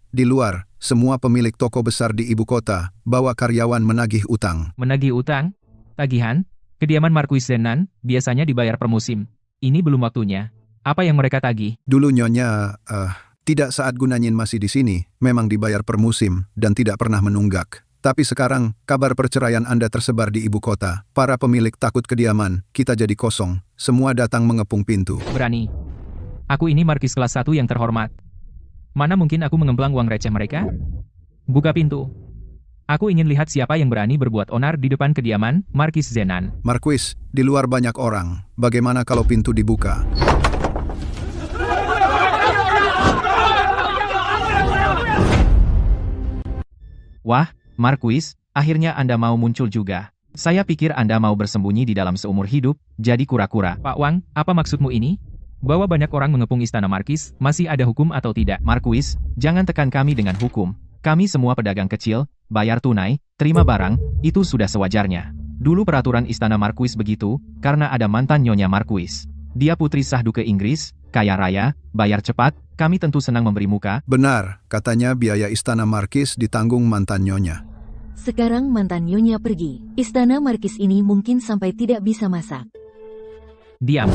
semua pemilik toko besar di ibu kota, bawa karyawan menagih utang. Menagih utang? Tagihan? Kediaman Markuis Zenan, biasanya dibayar per musim. Ini belum waktunya. Apa yang mereka tagih? Dulu Nyonya, tidak saat Gunanyin masih di sini, memang dibayar per musim, dan tidak pernah menunggak. Tapi sekarang, kabar perceraian Anda tersebar di ibu kota. Para pemilik takut kediaman, kita jadi kosong. Semua datang mengepung pintu. Berani. Aku ini markis kelas 1 yang terhormat. Mana mungkin aku mengemplang uang receh mereka? Buka pintu. Aku ingin lihat siapa yang berani berbuat onar di depan kediaman Markis Zenan. Marquis, di luar banyak orang. Bagaimana kalau pintu dibuka? Wah, Markuis, akhirnya Anda mau muncul juga. Saya pikir Anda mau bersembunyi di dalam seumur hidup, jadi kura-kura. Pak Wang, apa maksudmu ini? Bahwa banyak orang mengepung istana Markis, masih ada hukum atau tidak? Markuis, jangan tekan kami dengan hukum. Kami semua pedagang kecil, bayar tunai, terima barang, itu sudah sewajarnya. Dulu peraturan istana Markuis begitu, karena ada mantan Nyonya Markuis. Dia putri sah Duke Inggris, kaya raya, bayar cepat, kami tentu senang memberi muka. Benar, katanya biaya istana Markis ditanggung mantan Nyonya. Sekarang mantan Nyonya pergi. Istana Markis ini mungkin sampai tidak bisa masak. Diam.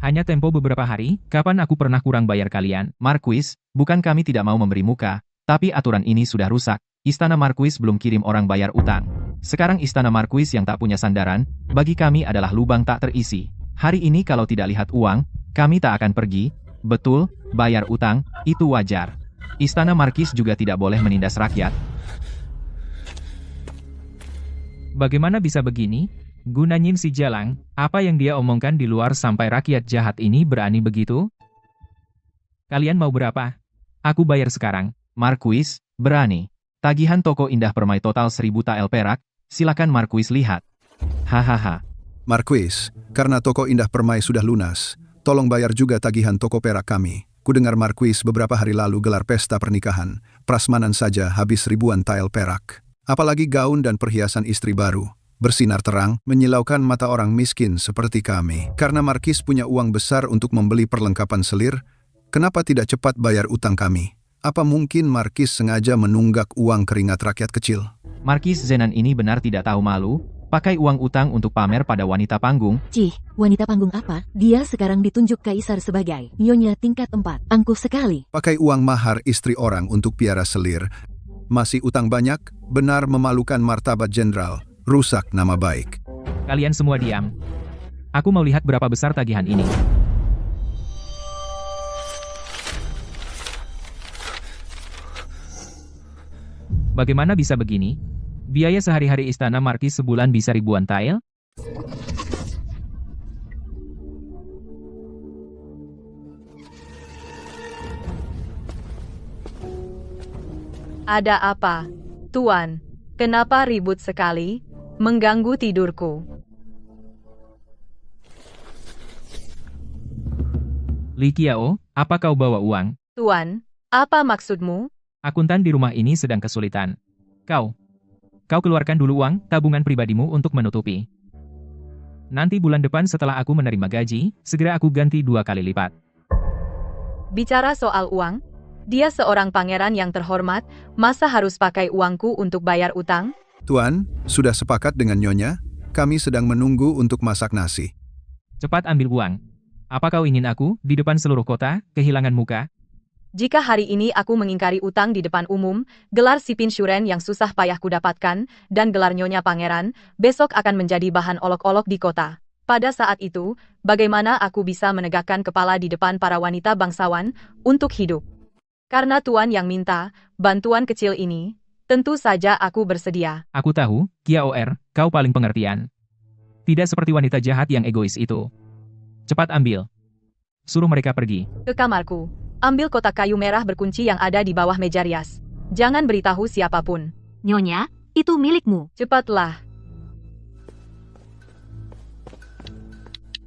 Hanya tempo beberapa hari, kapan aku pernah kurang bayar kalian? Marquis, bukan kami tidak mau memberi muka, tapi aturan ini sudah rusak. Istana Marquis belum kirim orang bayar utang. Sekarang Istana Marquis yang tak punya sandaran, bagi kami adalah lubang tak terisi. Hari ini kalau tidak lihat uang, kami tak akan pergi. Betul, bayar utang, itu wajar. Istana Marquis juga tidak boleh menindas rakyat. Bagaimana bisa begini? Gunanyin si Jalang, apa yang dia omongkan di luar sampai rakyat jahat ini berani begitu? Kalian mau berapa? Aku bayar sekarang. Marquis, berani. Tagihan toko indah permai total 1000 tael perak, silakan Marquis lihat. Hahaha. Marquis, karena toko indah permai sudah lunas, tolong bayar juga tagihan toko perak kami. Kudengar Marquis beberapa hari lalu gelar pesta pernikahan, prasmanan saja habis ribuan tael perak. Apalagi gaun dan perhiasan istri baru. Bersinar terang, menyilaukan mata orang miskin seperti kami. Karena Marquis punya uang besar untuk membeli perlengkapan selir, kenapa tidak cepat bayar utang kami? Apa mungkin Marquis sengaja menunggak uang keringat rakyat kecil? Marquis Zenan ini benar tidak tahu malu, pakai uang utang untuk pamer pada wanita panggung. Cih, wanita panggung apa? Dia sekarang ditunjuk kaisar sebagai Nyonya tingkat 4. Angkuh sekali. Pakai uang mahar istri orang untuk piara selir. Masih utang banyak, benar memalukan martabat jenderal, rusak nama baik. Kalian semua diam. Aku mau lihat berapa besar tagihan ini. Bagaimana bisa begini? Biaya sehari-hari Istana Markis sebulan bisa ribuan tael? Ada apa, Tuan? Kenapa ribut sekali? Mengganggu tidurku. Li Qiao, apa kau bawa uang? Tuan, apa maksudmu? Akuntan di rumah ini sedang kesulitan. Kau keluarkan dulu uang tabungan pribadimu untuk menutupi. Nanti bulan depan setelah aku menerima gaji, segera aku ganti 2 kali lipat. Bicara soal uang, dia seorang pangeran yang terhormat, masa harus pakai uangku untuk bayar utang? Tuan, sudah sepakat dengan Nyonya? Kami sedang menunggu untuk masak nasi. Cepat ambil uang. Apa kau ingin aku, di depan seluruh kota, kehilangan muka? Jika hari ini aku mengingkari utang di depan umum, gelar Sipin Shuren yang susah payah kudapatkan, dan gelar Nyonya Pangeran, besok akan menjadi bahan olok-olok di kota. Pada saat itu, bagaimana aku bisa menegakkan kepala di depan para wanita bangsawan untuk hidup? Karena Tuan yang minta, bantuan kecil ini, tentu saja aku bersedia. Aku tahu, Qiao Er, kau paling pengertian. Tidak seperti wanita jahat yang egois itu. Cepat ambil. Suruh mereka pergi. Ke kamarku. Ambil kotak kayu merah berkunci yang ada di bawah meja rias. Jangan beritahu siapapun. Nyonya, itu milikmu. Cepatlah.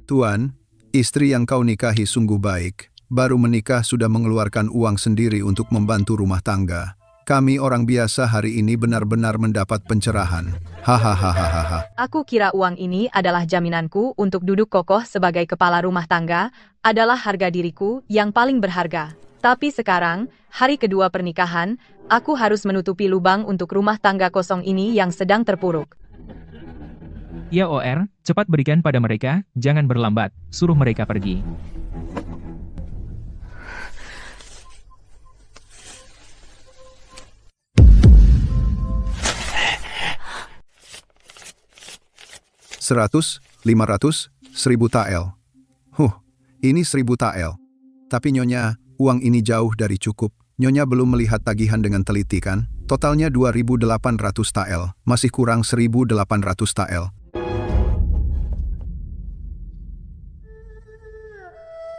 Tuan, istri yang kau nikahi sungguh baik. Baru menikah sudah mengeluarkan uang sendiri untuk membantu rumah tangga. Kami orang biasa hari ini benar-benar mendapat pencerahan. Hahaha. Aku kira uang ini adalah jaminanku untuk duduk kokoh sebagai kepala rumah tangga, adalah harga diriku yang paling berharga. Tapi sekarang, hari kedua pernikahan, aku harus menutupi lubang untuk rumah tangga kosong ini yang sedang terpuruk. Qiao Er, cepat berikan pada mereka, jangan berlambat, suruh mereka pergi. Seratus, 500, 1000 tael. Ini 1000 tael. Tapi Nyonya, uang ini jauh dari cukup. Nyonya belum melihat tagihan dengan teliti kan? Totalnya 2800 tael, masih kurang 1800 tael.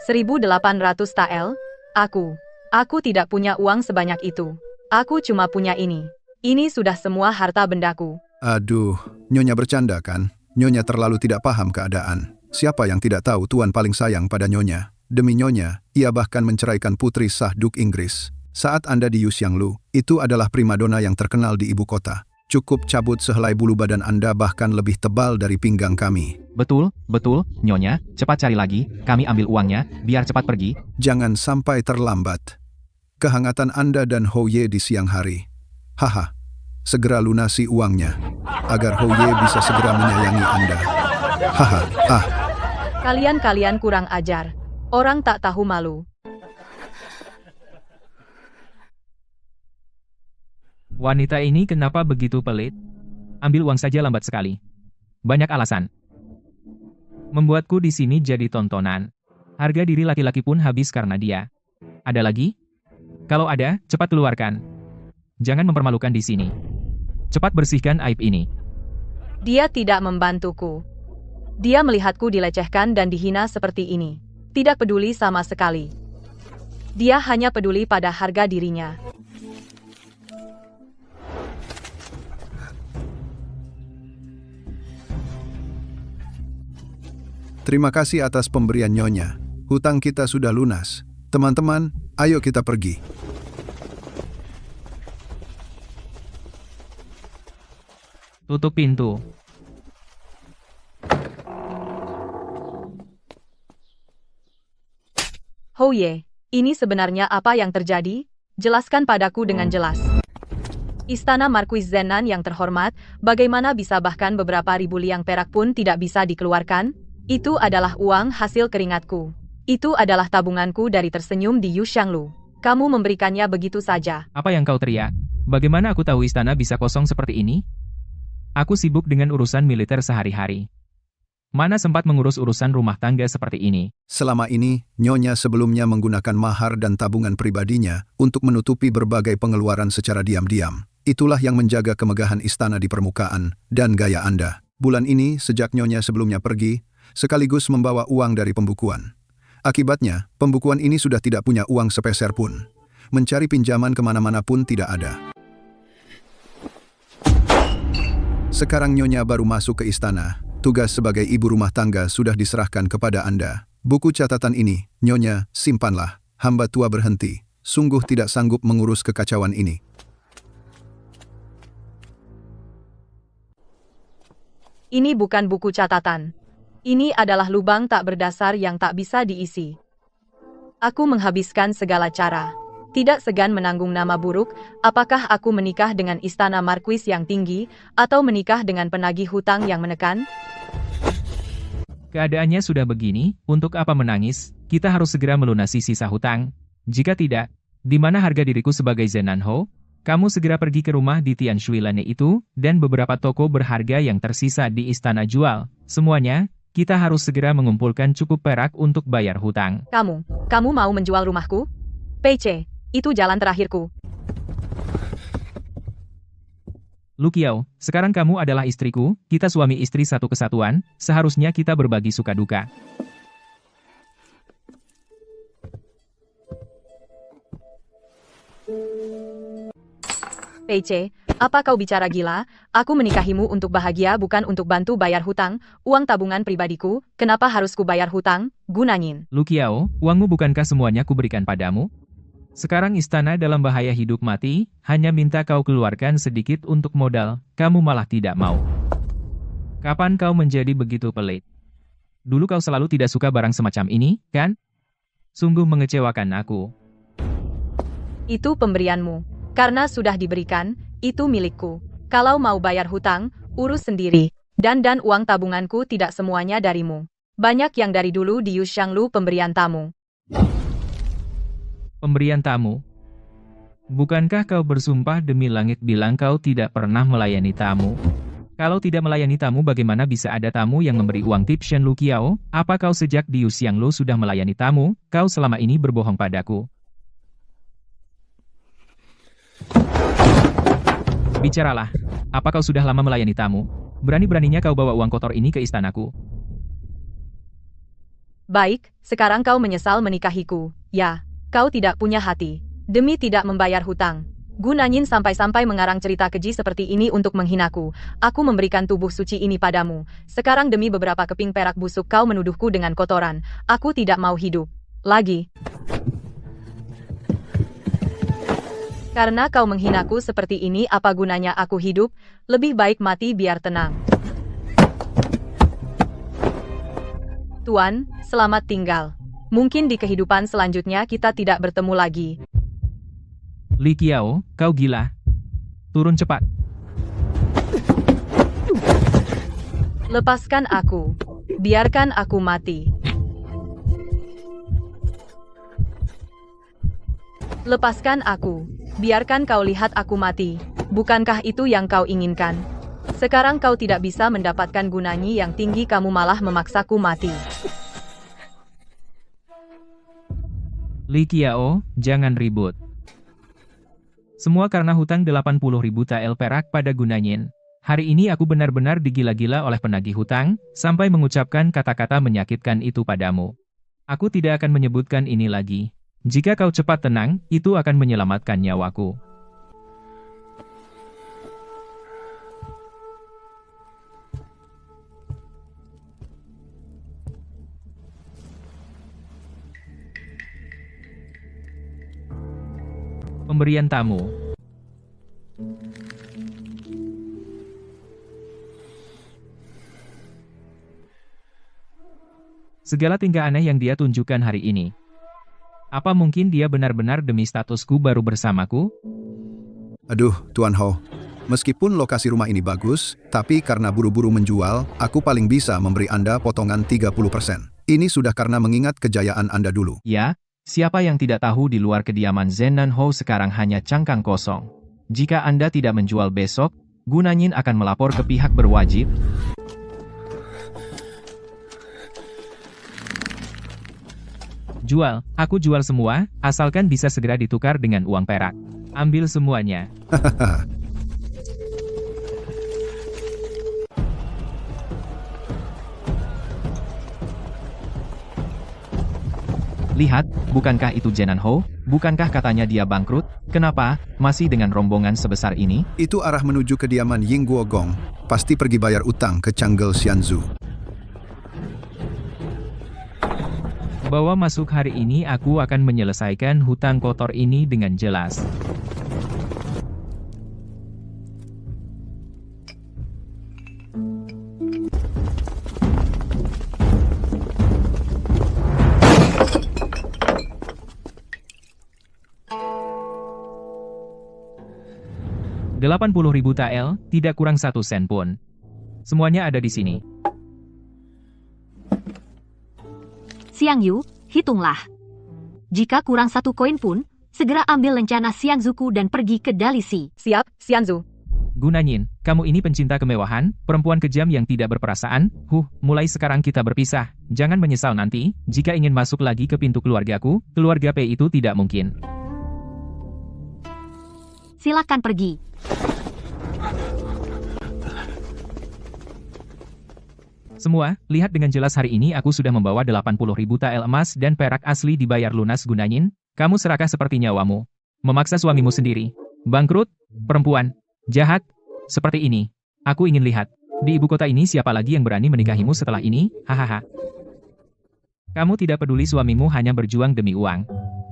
1800 tael? Aku tidak punya uang sebanyak itu. Aku cuma punya ini. Ini sudah semua harta bendaku. Aduh, Nyonya bercanda kan? Nyonya terlalu tidak paham keadaan. Siapa yang tidak tahu Tuan paling sayang pada Nyonya? Demi Nyonya, ia bahkan menceraikan putri sah Duk Inggris. Saat Anda di Yuxianglu, itu adalah primadona yang terkenal di ibu kota. Cukup cabut sehelai bulu badan Anda bahkan lebih tebal dari pinggang kami. Betul, Nyonya, cepat cari lagi, kami ambil uangnya, biar cepat pergi. Jangan sampai terlambat. Kehangatan Anda dan Hou Ye di siang hari. Haha, segera lunasi uangnya, agar Houye bisa segera menyayangi Anda. Haha, Kalian kurang ajar. Orang tak tahu malu. Wanita ini kenapa begitu pelit? Ambil uang saja lambat sekali. Banyak alasan. Membuatku di sini jadi tontonan. Harga diri laki-laki pun habis karena dia. Ada lagi? Kalau ada, cepat keluarkan. Jangan mempermalukan di sini. Cepat bersihkan aib ini. Dia tidak membantuku. Dia melihatku dilecehkan dan dihina seperti ini. Tidak peduli sama sekali. Dia hanya peduli pada harga dirinya. terima kasih atas pemberian Nyonya. Hutang kita sudah lunas. Teman-teman, ayo kita pergi. Tutup pintu. Houye, ini sebenarnya apa yang terjadi? Jelaskan padaku dengan jelas. Istana Marquis Zenan yang terhormat, bagaimana bisa bahkan beberapa ribu liang perak pun tidak bisa dikeluarkan? Itu adalah uang hasil keringatku. Itu adalah tabunganku dari tersenyum di Yuxianglu. Kamu memberikannya begitu saja. Apa yang kau teriak? Bagaimana aku tahu istana bisa kosong seperti ini? Aku sibuk dengan urusan militer sehari-hari. Mana sempat mengurus urusan rumah tangga seperti ini? Selama ini, Nyonya sebelumnya menggunakan mahar dan tabungan pribadinya untuk menutupi berbagai pengeluaran secara diam-diam. Itulah yang menjaga kemegahan istana di permukaan dan gaya Anda. Bulan ini, sejak Nyonya sebelumnya pergi, sekaligus membawa uang dari pembukuan. Akibatnya, pembukuan ini sudah tidak punya uang sepeser pun. Mencari pinjaman kemana-mana pun tidak ada. Sekarang Nyonya baru masuk ke istana. Tugas sebagai ibu rumah tangga sudah diserahkan kepada Anda. Buku catatan ini, Nyonya, simpanlah. Hamba tua berhenti. Sungguh tidak sanggup mengurus kekacauan ini. Ini bukan buku catatan. Ini adalah lubang tak berdasar yang tak bisa diisi. Aku menghabiskan segala cara. Tidak segan menanggung nama buruk, apakah aku menikah dengan istana Marquis yang tinggi, atau menikah dengan penagih hutang yang menekan? Keadaannya sudah begini, untuk apa menangis? Kita harus segera melunasi sisa hutang. Jika tidak, di mana harga diriku sebagai Zenan Ho? Kamu segera pergi ke rumah di Tianshui Lane itu, dan beberapa toko berharga yang tersisa di istana jual. Semuanya, kita harus segera mengumpulkan cukup perak untuk bayar hutang. Kamu mau menjual rumahku? PC, itu jalan terakhirku. Lu Qiao, sekarang kamu adalah istriku, kita suami istri satu kesatuan, seharusnya kita berbagi suka duka. PC, apa kau bicara gila? Aku menikahimu untuk bahagia bukan untuk bantu bayar hutang, uang tabungan pribadiku, kenapa harus ku bayar hutang? Gunanyin. Lu Qiao, uangmu bukankah semuanya kuberikan padamu? Sekarang istana dalam bahaya hidup mati, hanya minta kau keluarkan sedikit untuk modal, kamu malah tidak mau. Kapan kau menjadi begitu pelit? Dulu kau selalu tidak suka barang semacam ini, kan? Sungguh mengecewakan aku. Itu pemberianmu. Karena sudah diberikan, itu milikku. Kalau mau bayar hutang, urus sendiri. Dan uang tabunganku tidak semuanya darimu. Banyak yang dari dulu di Yuxianglu pemberian tamu. Pemberian tamu? Bukankah kau bersumpah demi langit bilang kau tidak pernah melayani tamu? Kalau tidak melayani tamu bagaimana bisa ada tamu yang memberi uang tip Shen Lu Qiao? Apa kau sejak di Yuxianglu sudah melayani tamu? Kau selama ini berbohong padaku. Bicaralah, apa kau sudah lama melayani tamu? Berani-beraninya kau bawa uang kotor ini ke istanaku. Baik, sekarang kau menyesal menikahiku. Ya, kau tidak punya hati. Demi tidak membayar hutang. Gunanyin sampai-sampai mengarang cerita keji seperti ini untuk menghinaku. Aku memberikan tubuh suci ini padamu. Sekarang demi beberapa keping perak busuk kau menuduhku dengan kotoran. Aku tidak mau hidup lagi. Karena kau menghinaku seperti ini, apa gunanya aku hidup? Lebih baik mati biar tenang. Tuan, selamat tinggal. Mungkin di kehidupan selanjutnya kita tidak bertemu lagi. Li Qiao, kau gila. Turun cepat. Lepaskan aku. Biarkan aku mati. Lepaskan aku. Biarkan kau lihat aku mati. Bukankah itu yang kau inginkan? Sekarang kau tidak bisa mendapatkan gunanyi yang tinggi, kamu malah memaksaku mati. Li Qiao, jangan ribut. Semua karena hutang 80.000 tael perak pada Gunanyin. Hari ini aku benar-benar digila-gila oleh penagih hutang, sampai mengucapkan kata-kata menyakitkan itu padamu. Aku tidak akan menyebutkan ini lagi. Jika kau cepat tenang, itu akan menyelamatkan nyawaku. Pemberian tamu. Segala tingkah aneh yang dia tunjukkan hari ini. Apa mungkin dia benar-benar demi statusku baru bersamaku? Aduh, Tuan Ho. Meskipun lokasi rumah ini bagus, tapi karena buru-buru menjual, aku paling bisa memberi Anda potongan 30%. Ini sudah karena mengingat kejayaan Anda dulu. Ya, siapa yang tidak tahu di luar kediaman Zenan Ho sekarang hanya cangkang kosong. Jika Anda tidak menjual besok, Gunanyin akan melapor ke pihak berwajib. Jual, aku jual semua, asalkan bisa segera ditukar dengan uang perak. Ambil semuanya. Lihat, bukankah itu Zenan Ho? Bukankah katanya dia bangkrut? Kenapa, masih dengan rombongan sebesar ini? Itu arah menuju kediaman Ying Guo Gong. Pasti pergi bayar utang ke Changgel Xianzhu. Bahwa masuk hari ini aku akan menyelesaikan hutang kotor ini dengan jelas. $80.000 tael, tidak kurang 1 sen pun. Semuanya ada di sini. Xiang Yu, hitunglah. Jika kurang 1 koin pun, segera ambil lencana Xianzuku dan pergi ke Dalisi. Siap, Xianzu. Gunanyin, kamu ini pencinta kemewahan, perempuan kejam yang tidak berperasaan. Mulai sekarang kita berpisah. Jangan menyesal nanti, jika ingin masuk lagi ke pintu keluargaku, keluarga P itu tidak mungkin. Silakan pergi. Semua, lihat dengan jelas hari ini aku sudah membawa 80.000 tael emas dan perak asli dibayar lunas. Gunanyin. Kamu serakah seperti nyawamu. Memaksa suamimu sendiri. Bangkrut, perempuan, jahat, seperti ini. Aku ingin lihat, di ibu kota ini siapa lagi yang berani menikahimu setelah ini, hahaha. Kamu tidak peduli suamimu hanya berjuang demi uang.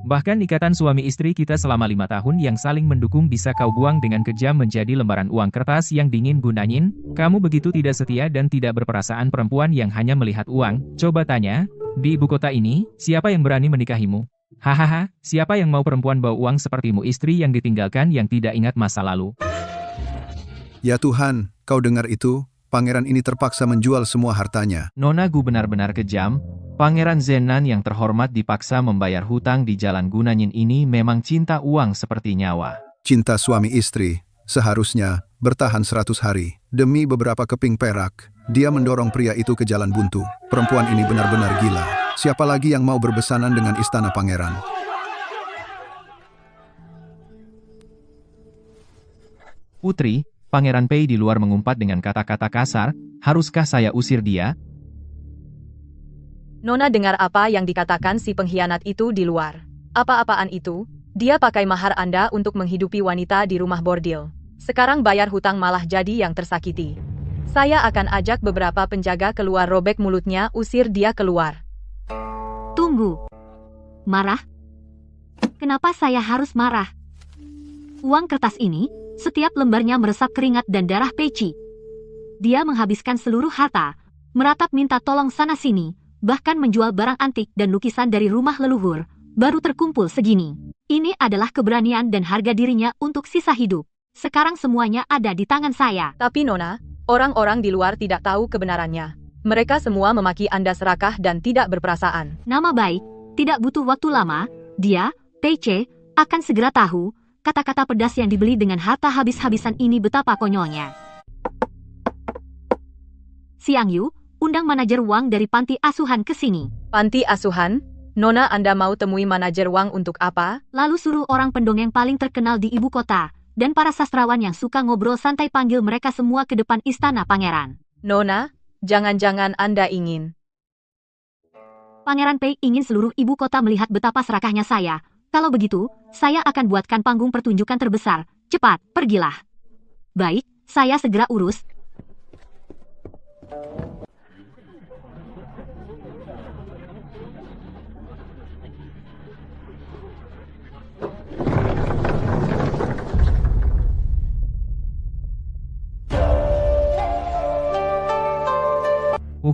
Bahkan ikatan suami istri kita selama 5 tahun yang saling mendukung bisa kau buang dengan kejam menjadi lembaran uang kertas yang dingin. Gunanyin, kamu begitu tidak setia dan tidak berperasaan, perempuan yang hanya melihat uang. Coba tanya, di ibu kota ini, siapa yang berani menikahimu? Hahaha, siapa yang mau perempuan bawa uang sepertimu, istri yang ditinggalkan yang tidak ingat masa lalu? Ya Tuhan, kau dengar itu? Pangeran ini terpaksa menjual semua hartanya. Nona Gu benar-benar kejam. Pangeran Zenan yang terhormat dipaksa membayar hutang di Jalan Gunanyin ini memang cinta uang seperti nyawa. Cinta suami istri, seharusnya bertahan 100 hari. Demi beberapa keping perak, dia mendorong pria itu ke jalan buntu. Perempuan ini benar-benar gila. Siapa lagi yang mau berbesanan dengan istana pangeran? Putri, Pangeran Pei di luar mengumpat dengan kata-kata kasar. Haruskah saya usir dia? Nona dengar apa yang dikatakan si pengkhianat itu di luar. Apa-apaan itu? Dia pakai mahar Anda untuk menghidupi wanita di rumah bordil. Sekarang bayar hutang malah jadi yang tersakiti. Saya akan ajak beberapa penjaga keluar, robek mulutnya, usir dia keluar. Tunggu. Marah? Kenapa saya harus marah? Uang kertas ini, setiap lembarnya meresap keringat dan darah Peci. Dia menghabiskan seluruh harta, meratap minta tolong sana-sini, bahkan menjual barang antik dan lukisan dari rumah leluhur, baru terkumpul segini. Ini adalah keberanian dan harga dirinya untuk sisa hidup. Sekarang semuanya ada di tangan saya. Tapi Nona, Orang-orang di luar tidak tahu kebenarannya. Mereka semua memaki Anda serakah dan tidak berperasaan. Nama baik, tidak butuh waktu lama, dia, PC, akan segera tahu, kata-kata pedas yang dibeli dengan harta habis-habisan ini betapa konyolnya. Siang Yu, undang manajer Wang dari panti asuhan ke sini. Panti asuhan? Nona, Anda mau temui manajer Wang untuk apa? Lalu suruh orang pendongeng paling terkenal di ibu kota, dan para sastrawan yang suka ngobrol santai panggil mereka semua ke depan istana pangeran. Nona, jangan-jangan Anda ingin. Pangeran Pei ingin seluruh ibu kota melihat betapa serakahnya saya. Kalau begitu, saya akan buatkan panggung pertunjukan terbesar. Cepat, pergilah. Baik, saya segera urus.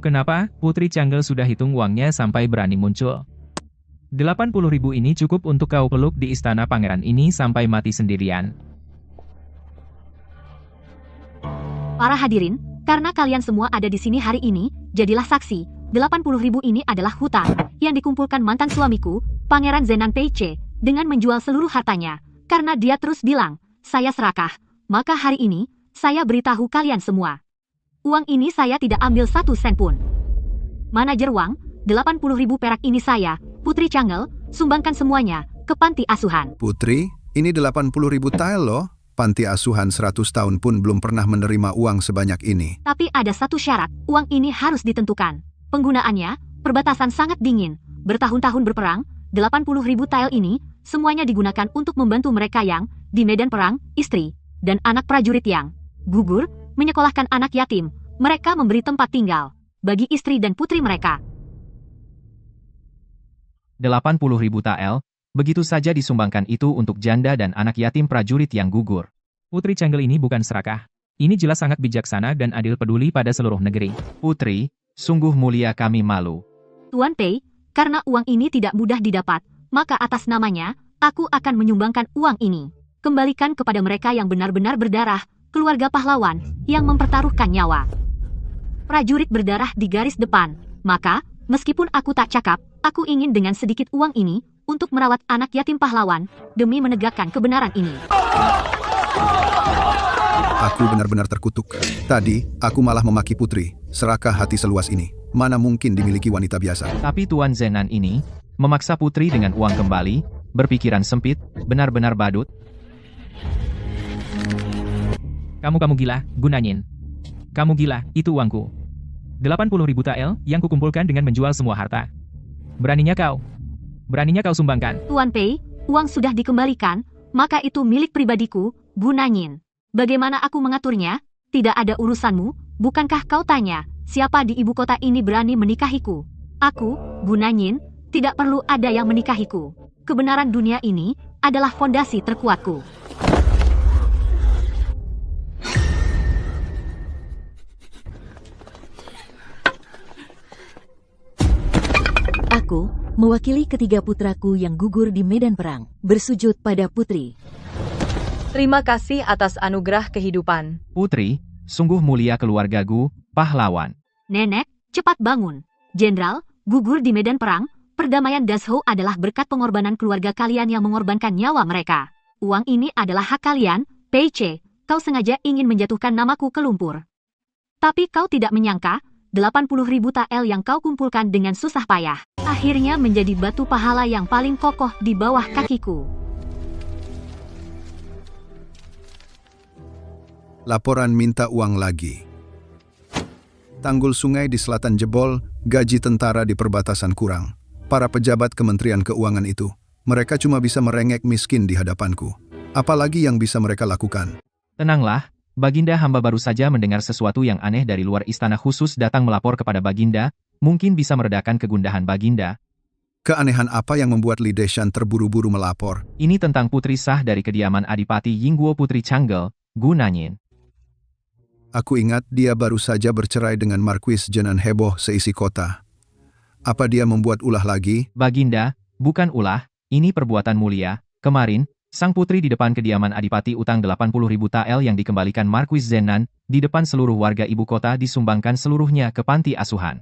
Kenapa? Putri Changgel sudah hitung uangnya sampai berani muncul. 80.000 ini cukup untuk kau peluk di istana pangeran ini sampai mati sendirian. Para hadirin, karena kalian semua ada di sini hari ini, jadilah saksi. 80.000 ini adalah hutang yang dikumpulkan mantan suamiku, Pangeran Zenan Peiche, dengan menjual seluruh hartanya. Karena dia terus bilang, saya serakah. Maka hari ini, saya beritahu kalian semua. Uang ini saya tidak ambil 1 sen pun. Manajer Wang, 80.000 perak ini saya, Putri Changgel, sumbangkan semuanya ke panti asuhan. Putri, ini 80.000 tael loh. Panti asuhan 100 tahun pun belum pernah menerima uang sebanyak ini. Tapi ada satu syarat, uang ini harus ditentukan. Penggunaannya, perbatasan sangat dingin, bertahun-tahun berperang, 80.000 tael ini, semuanya digunakan untuk membantu mereka yang, di medan perang, istri, dan anak prajurit yang gugur, menyekolahkan anak yatim, mereka memberi tempat tinggal bagi istri dan putri mereka. 80.000 tael, begitu saja disumbangkan itu untuk janda dan anak yatim prajurit yang gugur. Putri Changgel ini bukan serakah. Ini jelas sangat bijaksana dan adil peduli pada seluruh negeri. Putri, sungguh mulia kami malu. Tuan Pei, karena uang ini tidak mudah didapat, maka atas namanya, aku akan menyumbangkan uang ini. Kembalikan kepada mereka yang benar-benar berdarah, keluarga pahlawan, yang mempertaruhkan nyawa. Prajurit berdarah di garis depan, maka, meskipun aku tak cakap, aku ingin dengan sedikit uang ini, untuk merawat anak yatim pahlawan, demi menegakkan kebenaran ini. Aku benar-benar terkutuk. Tadi, aku malah memaki Putri. Serakah hati seluas ini. Mana mungkin dimiliki wanita biasa. Tapi Tuan Zenan ini, memaksa Putri dengan uang kembali, berpikiran sempit, benar-benar badut. Kamu gila, Gunanyin. Kamu gila, itu uangku. 80.000 tael yang kukumpulkan dengan menjual semua harta. Beraninya kau sumbangkan. Tuan Pei, uang sudah dikembalikan, maka itu milik pribadiku, Gunanyin. Bagaimana aku mengaturnya? Tidak ada urusanmu, bukankah kau tanya, siapa di ibu kota ini berani menikahiku? Aku, Gunanyin, tidak perlu ada yang menikahiku. Kebenaran dunia ini adalah fondasi terkuatku. Aku, mewakili ketiga putraku yang gugur di medan perang, bersujud pada Putri. Terima kasih atas anugerah kehidupan. Putri, sungguh mulia keluargaku, pahlawan. Nenek, cepat bangun. Jenderal, gugur di medan perang, perdamaian Dazhou adalah berkat pengorbanan keluarga kalian yang mengorbankan nyawa mereka. Uang ini adalah hak kalian, Peiche. Kau sengaja ingin menjatuhkan namaku ke lumpur. Tapi kau tidak menyangka, 80.000 tael yang kau kumpulkan dengan susah payah, akhirnya menjadi batu pahala yang paling kokoh di bawah kakiku. Laporan minta uang lagi. Tanggul sungai di selatan jebol, gaji tentara di perbatasan kurang. Para pejabat Kementerian Keuangan itu, mereka cuma bisa merengek miskin di hadapanku. Apalagi yang bisa mereka lakukan? Tenanglah, Baginda, hamba baru saja mendengar sesuatu yang aneh dari luar istana khusus datang melapor kepada Baginda, mungkin bisa meredakan kegundahan Baginda. Keanehan apa yang membuat Li Deshan terburu-buru melapor? Ini tentang putri sah dari kediaman Adipati Yingguo Putri Changgel, Gunanyin. Aku ingat dia baru saja bercerai dengan Marquis Jenan heboh seisi kota. Apa dia membuat ulah lagi? Baginda, bukan ulah, ini perbuatan mulia. Kemarin, Sang putri di depan kediaman Adipati utang 80.000 tael yang dikembalikan Marquis Zenan, di depan seluruh warga ibu kota disumbangkan seluruhnya ke panti asuhan.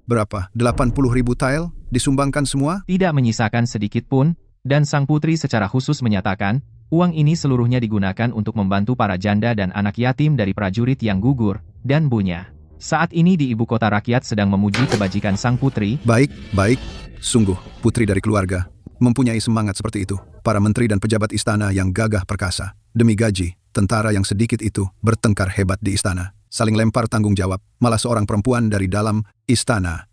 Berapa? 80.000 tael? Disumbangkan semua? Tidak menyisakan sedikit pun, dan sang putri secara khusus menyatakan, uang ini seluruhnya digunakan untuk membantu para janda dan anak yatim dari prajurit yang gugur dan bunya. Saat ini di ibu kota rakyat sedang memuji kebajikan sang putri. Baik, baik. Sungguh, putri dari keluarga. Mempunyai semangat seperti itu. Para menteri dan pejabat istana yang gagah perkasa. Demi gaji, tentara yang sedikit itu bertengkar hebat di istana. Saling lempar tanggung jawab, malah seorang perempuan dari dalam istana.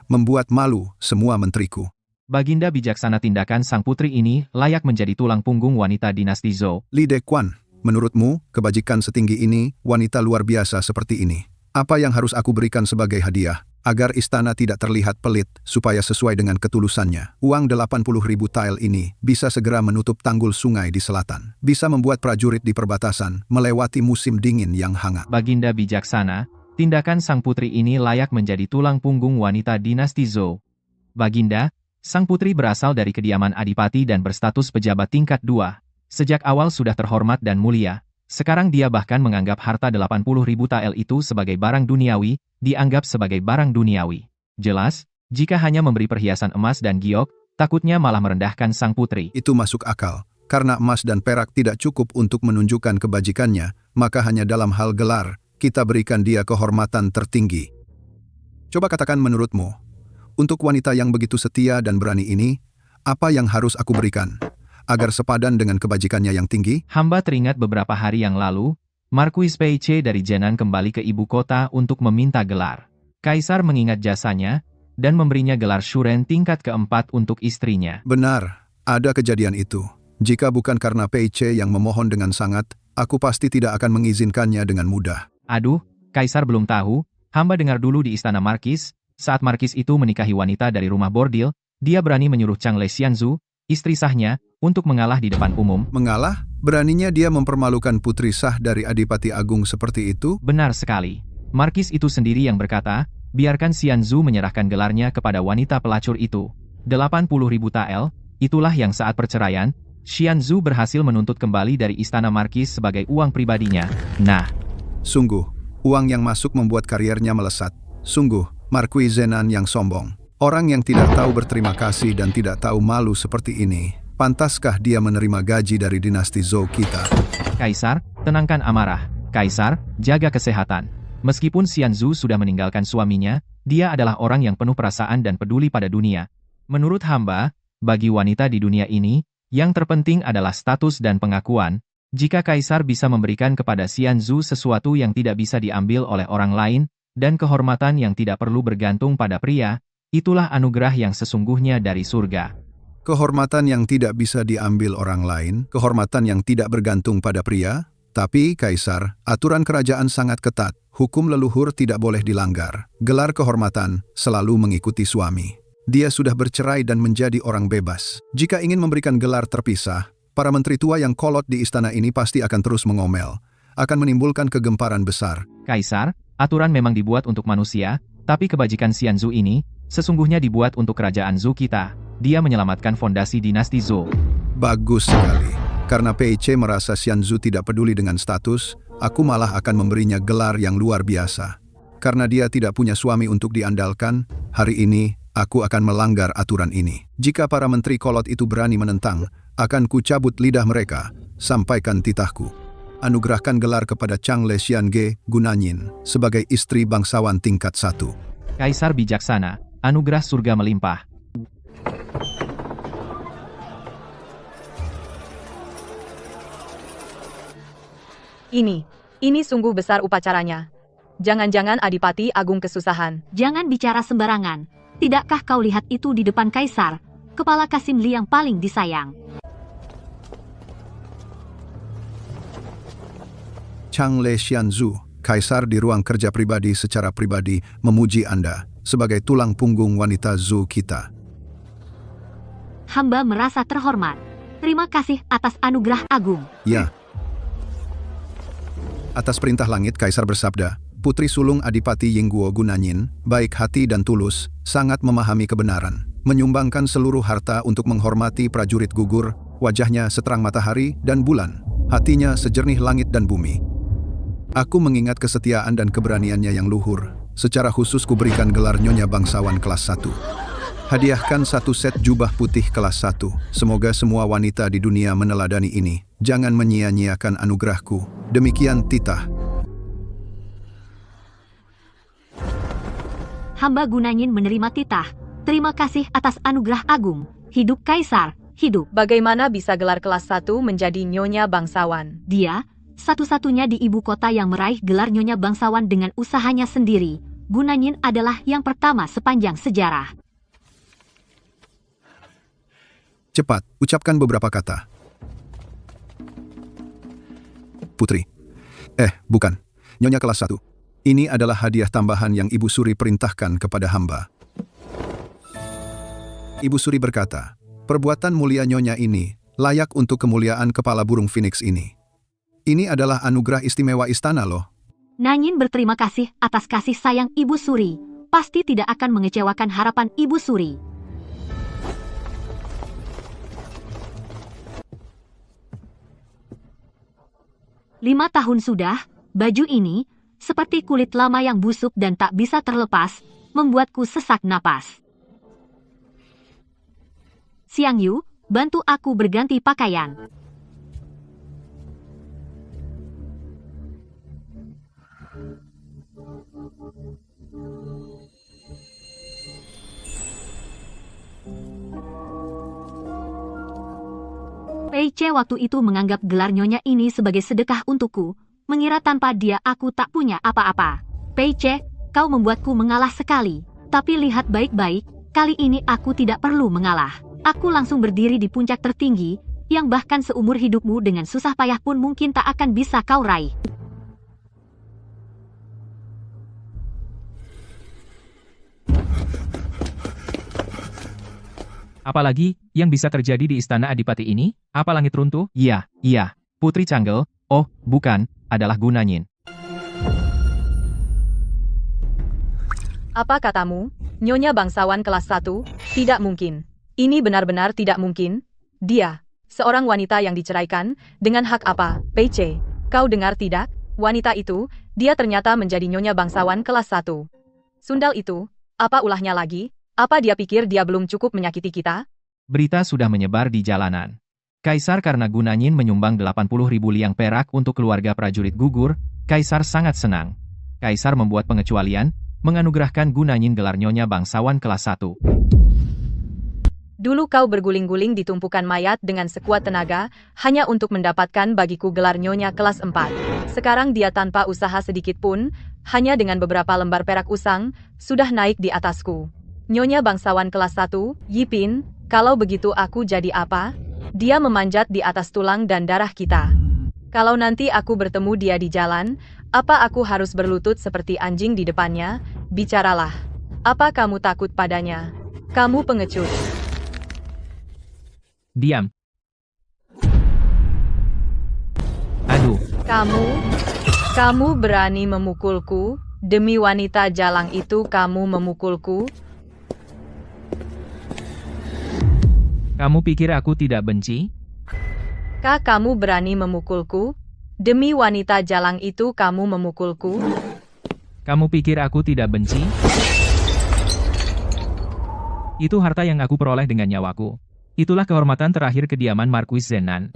Membuat malu semua menteriku. Baginda bijaksana, tindakan sang putri ini layak menjadi tulang punggung wanita dinasti Zhou. Li Dequan, menurutmu, kebajikan setinggi ini, wanita luar biasa seperti ini. Apa yang harus aku berikan sebagai hadiah, agar istana tidak terlihat pelit, supaya sesuai dengan ketulusannya? Uang 80.000 tael ini bisa segera menutup tanggul sungai di selatan. Bisa membuat prajurit di perbatasan melewati musim dingin yang hangat. Baginda bijaksana, tindakan sang putri ini layak menjadi tulang punggung wanita dinasti Zhou. Baginda, sang putri berasal dari kediaman adipati dan berstatus pejabat tingkat 2. Sejak awal sudah terhormat dan mulia. Sekarang dia bahkan menganggap harta 80.000 tael itu sebagai barang duniawi, dianggap sebagai barang duniawi. Jelas, jika hanya memberi perhiasan emas dan giok, takutnya malah merendahkan sang putri. Itu masuk akal. Karena emas dan perak tidak cukup untuk menunjukkan kebajikannya, maka hanya dalam hal gelar, kita berikan dia kehormatan tertinggi. Coba katakan menurutmu, untuk wanita yang begitu setia dan berani ini, apa yang harus aku berikan? Agar sepadan dengan kebajikannya yang tinggi? Hamba teringat beberapa hari yang lalu, Marquis Peiche dari Zenan kembali ke ibu kota untuk meminta gelar. Kaisar mengingat jasanya, dan memberinya gelar Shuren tingkat keempat untuk istrinya. Benar, ada kejadian itu. Jika bukan karena Peiche yang memohon dengan sangat, aku pasti tidak akan mengizinkannya dengan mudah. Aduh, Kaisar belum tahu, hamba dengar dulu di istana Markis, saat Markis itu menikahi wanita dari rumah bordil, dia berani menyuruh Chang Le Xianzu, istri sahnya, untuk mengalah di depan umum. Mengalah? Beraninya dia mempermalukan putri sah dari Adipati Agung seperti itu? Benar sekali. Markis itu sendiri yang berkata, biarkan Xianzu menyerahkan gelarnya kepada wanita pelacur itu. 80.000 tael, itulah yang saat perceraian, Xianzu berhasil menuntut kembali dari istana Markis sebagai uang pribadinya. Nah, sungguh, uang yang masuk membuat kariernya melesat. Sungguh, Marquis Zenan yang sombong. Orang yang tidak tahu berterima kasih dan tidak tahu malu seperti ini, pantaskah dia menerima gaji dari dinasti Zhou kita? Kaisar, tenangkan amarah. Kaisar, jaga kesehatan. Meskipun Xianzu sudah meninggalkan suaminya, dia adalah orang yang penuh perasaan dan peduli pada dunia. Menurut hamba, bagi wanita di dunia ini, yang terpenting adalah status dan pengakuan. Jika Kaisar bisa memberikan kepada Xianzu sesuatu yang tidak bisa diambil oleh orang lain, dan kehormatan yang tidak perlu bergantung pada pria, itulah anugerah yang sesungguhnya dari surga. Kehormatan yang tidak bisa diambil orang lain, kehormatan yang tidak bergantung pada pria. Tapi, Kaisar, aturan kerajaan sangat ketat. Hukum leluhur tidak boleh dilanggar. Gelar kehormatan selalu mengikuti suami. Dia sudah bercerai dan menjadi orang bebas. Jika ingin memberikan gelar terpisah, para menteri tua yang kolot di istana ini pasti akan terus mengomel. Akan menimbulkan kegemparan besar. Kaisar, aturan memang dibuat untuk manusia, tapi kebajikan Xianzu ini, sesungguhnya dibuat untuk kerajaan Zhou kita. Dia menyelamatkan fondasi dinasti Zhou. Bagus sekali. Karena Peiche merasa Xianzu tidak peduli dengan status, aku malah akan memberinya gelar yang luar biasa. Karena dia tidak punya suami untuk diandalkan, hari ini, aku akan melanggar aturan ini. Jika para menteri kolot itu berani menentang, akan kucabut lidah mereka, sampaikan titahku. Anugerahkan gelar kepada Chang Le Xiange Gunanyin sebagai istri bangsawan tingkat 1. Kaisar bijaksana, anugerah surga melimpah. Ini sungguh besar upacaranya. Jangan-jangan Adipati Agung kesusahan. Jangan bicara sembarangan. Tidakkah kau lihat itu di depan Kaisar, kepala Kasim Li yang paling disayang? Chang Le Xianzu, Kaisar di ruang kerja pribadi secara pribadi memuji Anda sebagai tulang punggung wanita Zhou kita. Hamba merasa terhormat. Terima kasih atas anugerah agung. Ya. Atas perintah langit, Kaisar bersabda, Putri sulung Adipati Yingguo Gunanyin, baik hati dan tulus, sangat memahami kebenaran, menyumbangkan seluruh harta untuk menghormati prajurit gugur Wajahnya seterang matahari dan bulan, hatinya sejernih langit dan bumi. Aku mengingat kesetiaan dan keberaniannya yang luhur. Secara khusus kuberikan gelar Nyonya Bangsawan kelas 1. Hadiahkan 1 set jubah putih kelas 1. Semoga semua wanita di dunia meneladani ini. Jangan menyia-nyiakan anugerahku. Demikian titah. Hamba Gunanyin menerima titah. Terima kasih atas anugerah agung. Hidup Kaisar, hidup. Bagaimana bisa gelar kelas 1 menjadi Nyonya Bangsawan? Dia, satu-satunya di ibu kota yang meraih gelar Nyonya Bangsawan dengan usahanya sendiri. Gunanyin adalah yang pertama sepanjang sejarah. Cepat, ucapkan beberapa kata. Putri. Bukan. Nyonya kelas 1. Ini adalah hadiah tambahan yang Ibu Suri perintahkan kepada hamba. Ibu Suri berkata, perbuatan mulia Nyonya ini layak untuk kemuliaan kepala burung Phoenix ini. Ini adalah anugerah istimewa istana loh. Nanyin berterima kasih atas kasih sayang Ibu Suri. Pasti tidak akan mengecewakan harapan Ibu Suri. Lima tahun sudah, baju ini, seperti kulit lama yang busuk dan tak bisa terlepas, membuatku sesak napas. Xiang Yu, bantu aku berganti pakaian. Pei Ce waktu itu menganggap gelar Nyonya ini sebagai sedekah untukku, mengira tanpa dia aku tak punya apa-apa. Pei Ce, kau membuatku mengalah sekali, tapi lihat baik-baik, kali ini aku tidak perlu mengalah. Aku langsung berdiri di puncak tertinggi, yang bahkan seumur hidupmu dengan susah payah pun mungkin tak akan bisa kau raih. Apalagi yang bisa terjadi di istana Adipati ini? Apa langit runtuh? Iya, Putri Changgel, bukan, adalah Gunanyin. Apa katamu? Nyonya Bangsawan kelas 1? Tidak mungkin. Ini benar-benar tidak mungkin. Dia, seorang wanita yang diceraikan, dengan hak apa? Pei Ce, kau dengar tidak? Wanita itu, dia ternyata menjadi Nyonya Bangsawan kelas 1. Sundal itu, apa ulahnya lagi? Apa dia pikir dia belum cukup menyakiti kita? Berita sudah menyebar di jalanan. Kaisar karena Gunanyin menyumbang 80.000 liang perak untuk keluarga prajurit gugur, Kaisar sangat senang. Kaisar membuat pengecualian, menganugerahkan Gunanyin gelar Nyonya Bangsawan kelas 1. Dulu kau berguling-guling di tumpukan mayat dengan sekuat tenaga, hanya untuk mendapatkan bagiku gelar Nyonya kelas 4. Sekarang dia tanpa usaha sedikit pun, hanya dengan beberapa lembar perak usang, sudah naik di atasku. Nyonya Bangsawan kelas 1, Yipin, kalau begitu aku jadi apa? Dia memanjat di atas tulang dan darah kita. Kalau nanti aku bertemu dia di jalan, apa aku harus berlutut seperti anjing di depannya? Bicaralah. Apa kamu takut padanya? Kamu pengecut. Diam. Aduh. Kamu berani memukulku? Demi wanita jalang itu kamu memukulku? Kamu pikir aku tidak benci? Kak, kamu berani memukulku? Demi wanita jalang itu kamu memukulku? Kamu pikir aku tidak benci? Itu harta yang aku peroleh dengan nyawaku. Itulah kehormatan terakhir kediaman Marquis Zenan.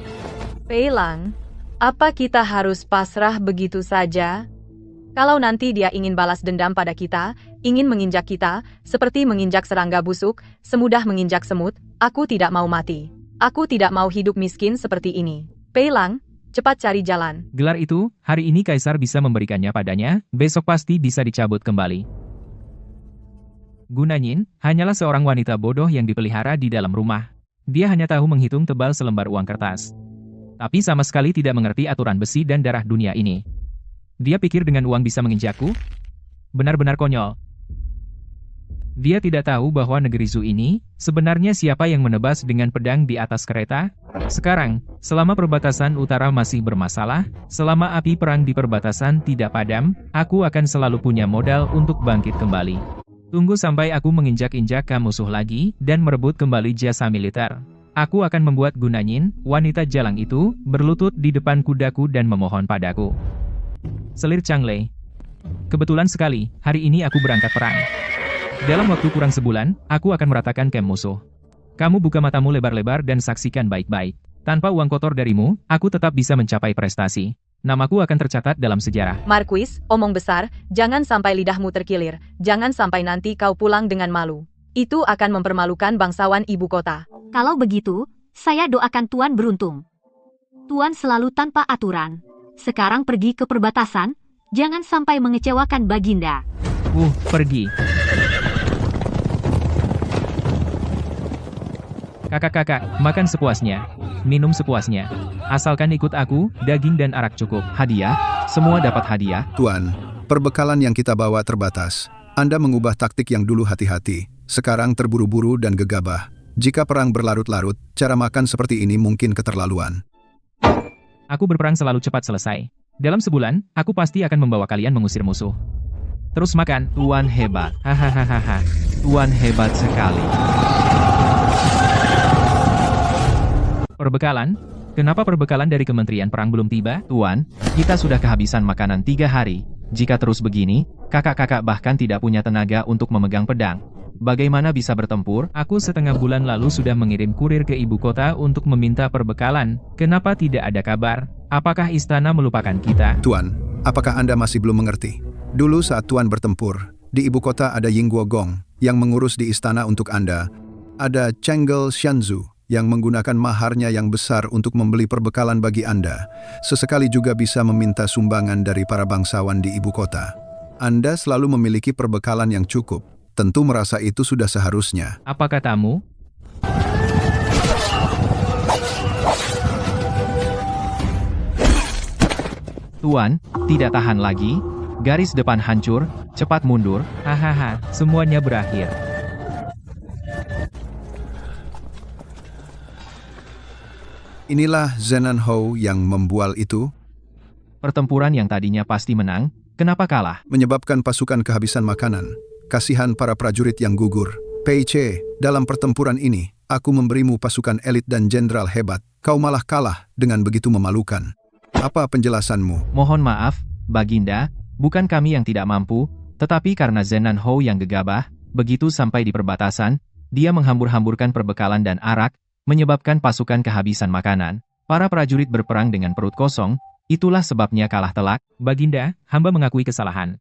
Pei Lang, apa kita harus pasrah begitu saja? Kalau nanti dia ingin balas dendam pada kita, ingin menginjak kita, seperti menginjak serangga busuk, semudah menginjak semut, aku tidak mau mati. Aku tidak mau hidup miskin seperti ini. Pei Lang, cepat cari jalan. Gelar itu, hari ini Kaisar bisa memberikannya padanya, besok pasti bisa dicabut kembali. Gunanyin, hanyalah seorang wanita bodoh yang dipelihara di dalam rumah. Dia hanya tahu menghitung tebal selembar uang kertas. Tapi sama sekali tidak mengerti aturan besi dan darah dunia ini. Dia pikir dengan uang bisa menginjakku? Benar-benar konyol. Dia tidak tahu bahwa negeri Zhu ini, sebenarnya siapa yang menebas dengan pedang di atas kereta? Sekarang, selama perbatasan utara masih bermasalah, selama api perang di perbatasan tidak padam, aku akan selalu punya modal untuk bangkit kembali. Tunggu sampai aku menginjak-injak musuh lagi, dan merebut kembali jasa militer. Aku akan membuat Gunanyin, wanita jalang itu, berlutut di depan kudaku dan memohon padaku. Selir Changlei. Kebetulan sekali, hari ini aku berangkat perang. Dalam waktu kurang sebulan, aku akan meratakan kem musuh. Kamu buka matamu lebar-lebar dan saksikan baik-baik. Tanpa uang kotor darimu, aku tetap bisa mencapai prestasi. Namaku akan tercatat dalam sejarah. Marquis, omong besar, jangan sampai lidahmu terkilir. Jangan sampai nanti kau pulang dengan malu. Itu akan mempermalukan bangsawan ibu kota. Kalau begitu, saya doakan Tuan beruntung. Tuan selalu tanpa aturan. Sekarang pergi ke perbatasan, jangan sampai mengecewakan Baginda. Pergi. Kakak-kakak, makan sepuasnya, minum sepuasnya. Asalkan ikut aku, daging dan arak cukup. Hadiah? Semua dapat hadiah? Tuan, perbekalan yang kita bawa terbatas. Anda mengubah taktik yang dulu hati-hati, sekarang terburu-buru dan gegabah. Jika perang berlarut-larut, cara makan seperti ini mungkin keterlaluan. Aku berperang selalu cepat selesai. Dalam sebulan, aku pasti akan membawa kalian mengusir musuh. Terus makan. Tuan hebat. Hahaha. Tuan hebat sekali. Perbekalan? Kenapa perbekalan dari Kementerian Perang belum tiba? Tuan, kita sudah kehabisan makanan 3 hari. Jika terus begini, kakak-kakak bahkan tidak punya tenaga untuk memegang pedang. Bagaimana bisa bertempur? Aku setengah bulan lalu sudah mengirim kurir ke ibu kota untuk meminta perbekalan. Kenapa tidak ada kabar? Apakah istana melupakan kita? Tuan, apakah Anda masih belum mengerti? Dulu saat Tuan bertempur, di ibu kota ada Ying Guogong yang mengurus di istana untuk Anda. Ada Chenggel Xianzu yang menggunakan maharnya yang besar untuk membeli perbekalan bagi Anda. Sesekali juga bisa meminta sumbangan dari para bangsawan di ibu kota. Anda selalu memiliki perbekalan yang cukup. Tentu merasa itu sudah seharusnya. Apa katamu? Tuan, tidak tahan lagi. Garis depan hancur, cepat mundur. Hahaha, semuanya berakhir. Inilah Zenan Hou yang membual itu, Pertempuran yang tadinya pasti menang, kenapa kalah? menyebabkan pasukan kehabisan makanan. Kasihan para prajurit yang gugur. Pei Ce, dalam pertempuran ini, aku memberimu pasukan elit dan jenderal hebat. Kau malah kalah dengan begitu memalukan. Apa penjelasanmu? Mohon maaf, Baginda, bukan kami yang tidak mampu, tetapi karena Zenan Hou yang gegabah, begitu sampai di perbatasan, dia menghambur-hamburkan perbekalan dan arak, menyebabkan pasukan kehabisan makanan. Para prajurit berperang dengan perut kosong, itulah sebabnya kalah telak. Baginda, hamba mengakui kesalahan.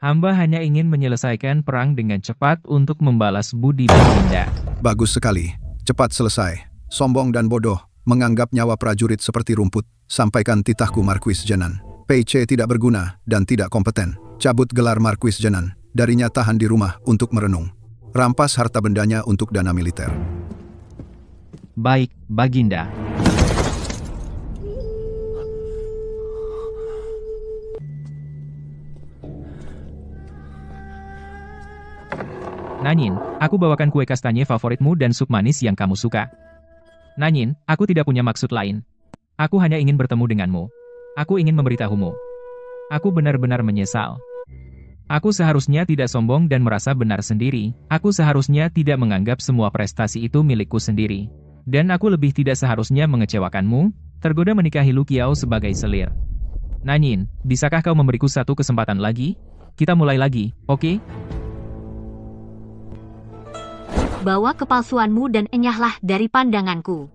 Hamba hanya ingin menyelesaikan perang dengan cepat untuk membalas budi Baginda. Bagus sekali. Cepat selesai. Sombong dan bodoh, menganggap nyawa prajurit seperti rumput. Sampaikan titahku Marquis Jenan. Pei Ce tidak berguna dan tidak kompeten. Cabut gelar Marquis Jenan. Darinya tahan di rumah untuk merenung. Rampas harta bendanya untuk dana militer. Baik, Baginda. Nanyin, aku bawakan kue kastanye favoritmu dan sup manis yang kamu suka. Nanyin, aku tidak punya maksud lain. Aku hanya ingin bertemu denganmu. Aku ingin memberitahumu. Aku benar-benar menyesal. Aku seharusnya tidak sombong dan merasa benar sendiri. Aku seharusnya tidak menganggap semua prestasi itu milikku sendiri. Dan aku lebih tidak seharusnya mengecewakanmu, tergoda menikahi Lu Qiao sebagai selir. Nanyin, bisakah kau memberiku satu kesempatan lagi? Kita mulai lagi, oke? Bawa kepalsuanmu dan enyahlah dari pandanganku.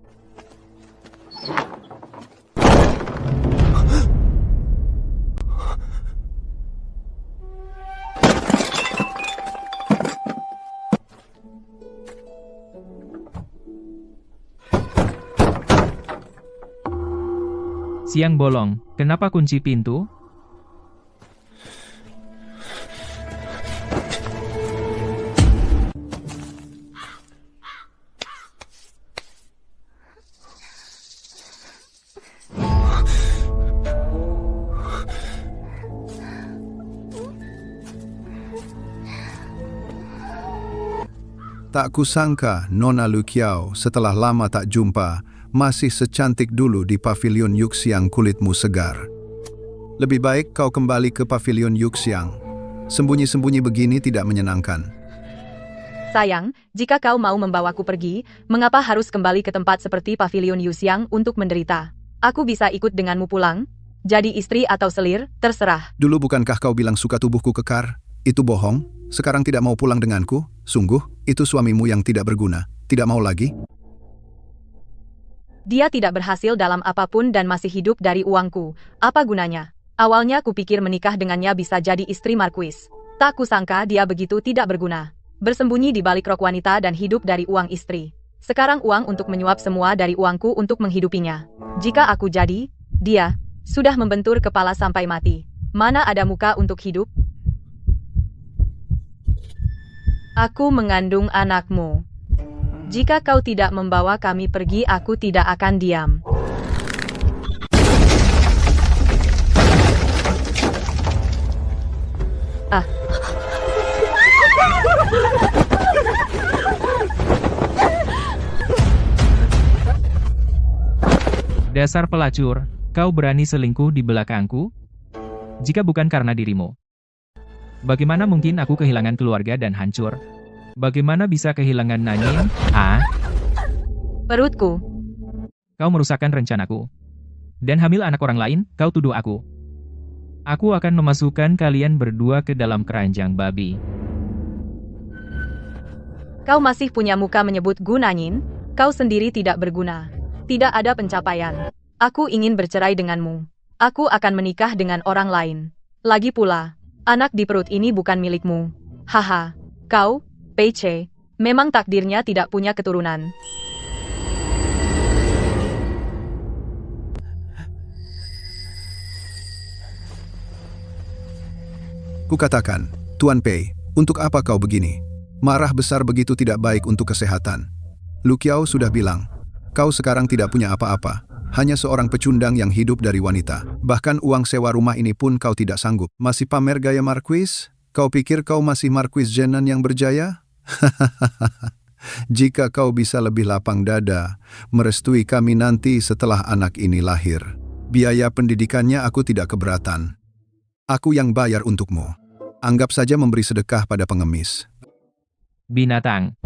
Siang bolong, kenapa kunci pintu? Tak kusangka Nona Lu Qiao setelah lama tak jumpa masih secantik dulu di pavilion Yuxiang. Kulitmu segar. Lebih baik kau kembali ke pavilion Yuxiang. Sembunyi-sembunyi begini tidak menyenangkan. Sayang, jika kau mau membawaku pergi, mengapa harus kembali ke tempat seperti Pavilion Yuxiang untuk menderita? Aku bisa ikut denganmu pulang? Jadi istri atau selir, terserah. Dulu bukankah kau bilang suka tubuhku kekar? Itu bohong? Sekarang tidak mau pulang denganku? Sungguh, itu suamimu yang tidak berguna. Tidak mau lagi? Dia tidak berhasil dalam apapun dan masih hidup dari uangku. Apa gunanya? Awalnya kupikir menikah dengannya bisa jadi istri Marquis. Tak kusangka dia begitu tidak berguna. Bersembunyi di balik rok wanita dan hidup dari uang istri. Sekarang uang untuk menyuap semua dari uangku untuk menghidupinya. Jika aku jadi, dia sudah membentur kepala sampai mati. Mana ada muka untuk hidup? Aku mengandung anakmu. Jika kau tidak membawa kami pergi, aku tidak akan diam. Dasar pelacur, kau berani selingkuh di belakangku? Jika bukan karena dirimu, bagaimana mungkin aku kehilangan keluarga dan hancur? Bagaimana bisa kehilangan Nanyin? Perutku. Kau merusakkan rencanaku. Dan hamil anak orang lain, kau tuduh aku. Aku akan memasukkan kalian berdua ke dalam keranjang babi. Kau masih punya muka menyebut Gunanyin? Kau sendiri tidak berguna. Tidak ada pencapaian. Aku ingin bercerai denganmu. Aku akan menikah dengan orang lain. Lagi pula, anak di perut ini bukan milikmu. Haha. Kau, Peiche, memang takdirnya tidak punya keturunan. Kukatakan, Tuan Pei, untuk apa kau begini? Marah besar begitu tidak baik untuk kesehatan. Lu Qiao sudah bilang, kau sekarang tidak punya apa-apa, hanya seorang pecundang yang hidup dari wanita. Bahkan uang sewa rumah ini pun kau tidak sanggup. Masih pamer gaya Marquis? Kau pikir kau masih Marquis Zenan yang berjaya? Jika kau bisa lebih lapang dada, merestui kami nanti setelah anak ini lahir. Biaya pendidikannya aku tidak keberatan. Aku yang bayar untukmu. Anggap saja memberi sedekah pada pengemis. Binatang.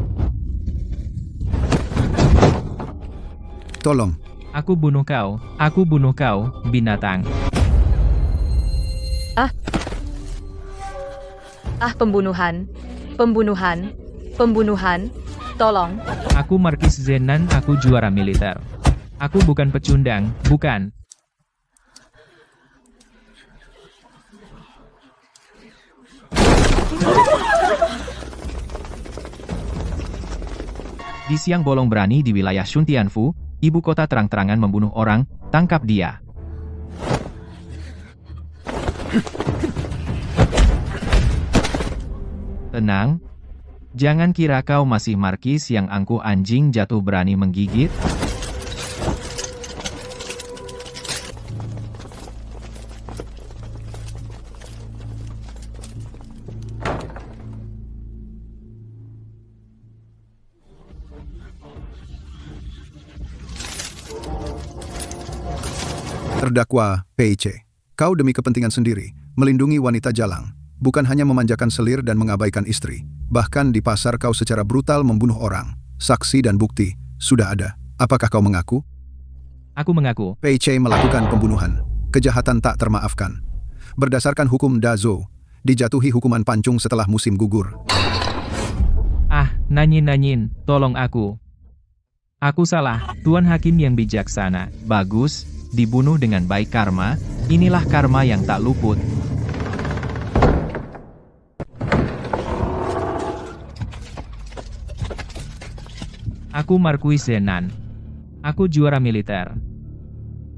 Tolong. Aku bunuh kau, binatang. Pembunuhan. Tolong. Aku Marquis Zenan, aku juara militer. Aku bukan pecundang, bukan. Di siang bolong berani di wilayah Shuntianfu, ibu kota terang-terangan membunuh orang, tangkap dia. Tenang. Jangan kira kau masih Markis yang angkuh anjing jatuh berani menggigit. Terdakwa, Peiche. Kau demi kepentingan sendiri, melindungi wanita jalang. Bukan hanya memanjakan selir dan mengabaikan istri. Bahkan di pasar kau secara brutal membunuh orang. Saksi dan bukti sudah ada. Apakah kau mengaku? Aku mengaku. Peiche melakukan pembunuhan. Kejahatan tak termaafkan. Berdasarkan hukum Dazhou, dijatuhi hukuman pancung setelah musim gugur. Nanyin, tolong aku. Aku salah, Tuan Hakim yang bijaksana. Bagus, dibunuh dengan baik karma. Inilah karma yang tak luput. Aku Marquis Zenan. Aku juara militer.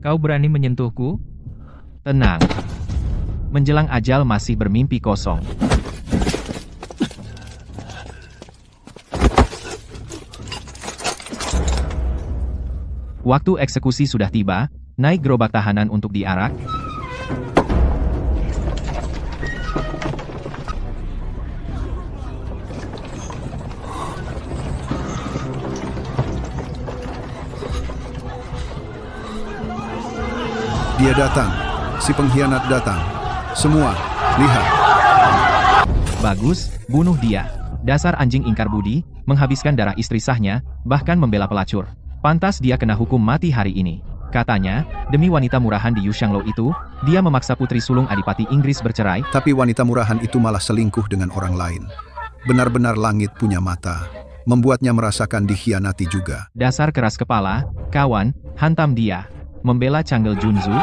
Kau berani menyentuhku? Tenang. Menjelang ajal masih bermimpi kosong. Waktu eksekusi sudah tiba, naik gerobak tahanan untuk diarak. Dia datang. Si pengkhianat datang. Semua, lihat. Bagus, bunuh dia. Dasar anjing ingkar budi, menghabiskan darah istri sahnya, bahkan membela pelacur. Pantas dia kena hukum mati hari ini. Katanya, demi wanita murahan di Yushanglo itu, dia memaksa putri sulung Adipati Inggris bercerai. Tapi wanita murahan itu malah selingkuh dengan orang lain. Benar-benar langit punya mata. Membuatnya merasakan dikhianati juga. Dasar keras kepala, kawan, hantam dia. Membela Changgel Junzu.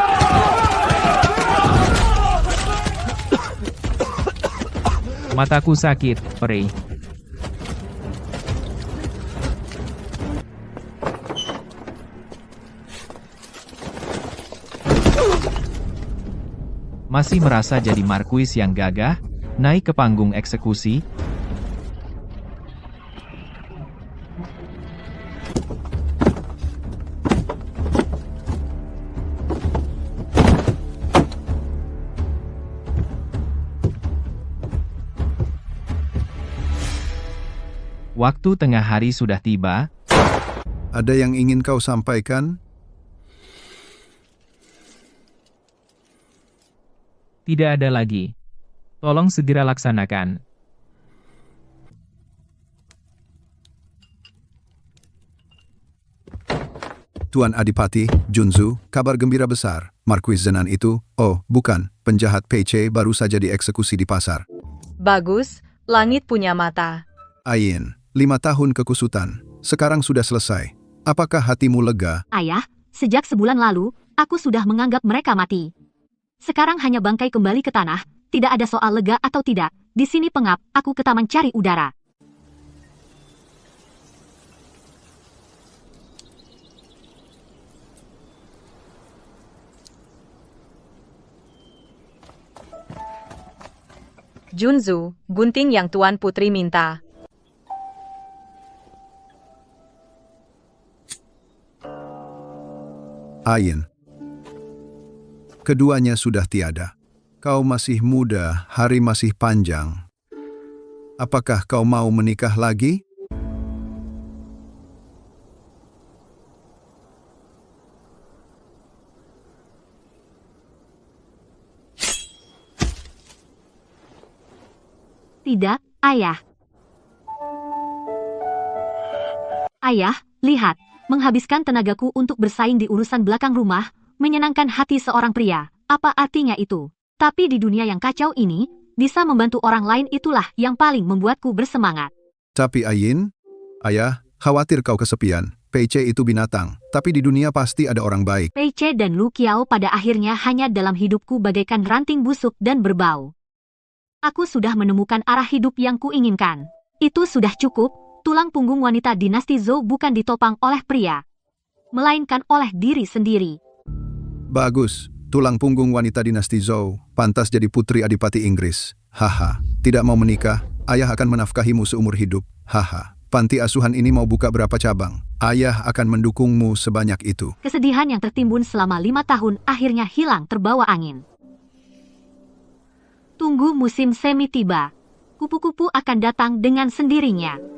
Mataku sakit, Peri. Masih merasa jadi markuis yang gagah, naik ke panggung eksekusi. Waktu tengah hari sudah tiba. Ada yang ingin kau sampaikan? Tidak ada lagi. Tolong segera laksanakan. Tuan Adipati, Junzu, kabar gembira besar. Markuis Zenan itu, oh bukan, penjahat PC baru saja dieksekusi di pasar. Bagus, langit punya mata. Ayin, 5 tahun kekusutan. Sekarang sudah selesai. Apakah hatimu lega? Ayah, sejak sebulan lalu, aku sudah menganggap mereka mati. Sekarang hanya bangkai kembali ke tanah, tidak ada soal lega atau tidak. Di sini pengap, aku ke taman cari udara. Junzu, gunting yang Tuan Putri minta. Ayin. Keduanya sudah tiada. Kau masih muda, hari masih panjang. Apakah kau mau menikah lagi? Tidak, Ayah. Ayah, lihat. Menghabiskan tenagaku untuk bersaing di urusan belakang rumah, menyenangkan hati seorang pria. Apa artinya itu? Tapi di dunia yang kacau ini, bisa membantu orang lain itulah yang paling membuatku bersemangat. Tapi Ayin, ayah, khawatir kau kesepian. PC itu binatang, tapi di dunia pasti ada orang baik. Pei Che dan Lu Qiao pada akhirnya hanya dalam hidupku bagaikan ranting busuk dan berbau. Aku sudah menemukan arah hidup yang kuinginkan. Itu sudah cukup. Tulang punggung wanita dinasti Zhou bukan ditopang oleh pria, melainkan oleh diri sendiri. Bagus, tulang punggung wanita dinasti Zhou, pantas jadi putri Adipati Inggris. Haha, tidak mau menikah, ayah akan menafkahimu seumur hidup. Haha, panti asuhan ini mau buka berapa cabang? Ayah akan mendukungmu sebanyak itu. Kesedihan yang tertimbun selama 5 tahun akhirnya hilang terbawa angin. Tunggu musim semi tiba. Kupu-kupu akan datang dengan sendirinya.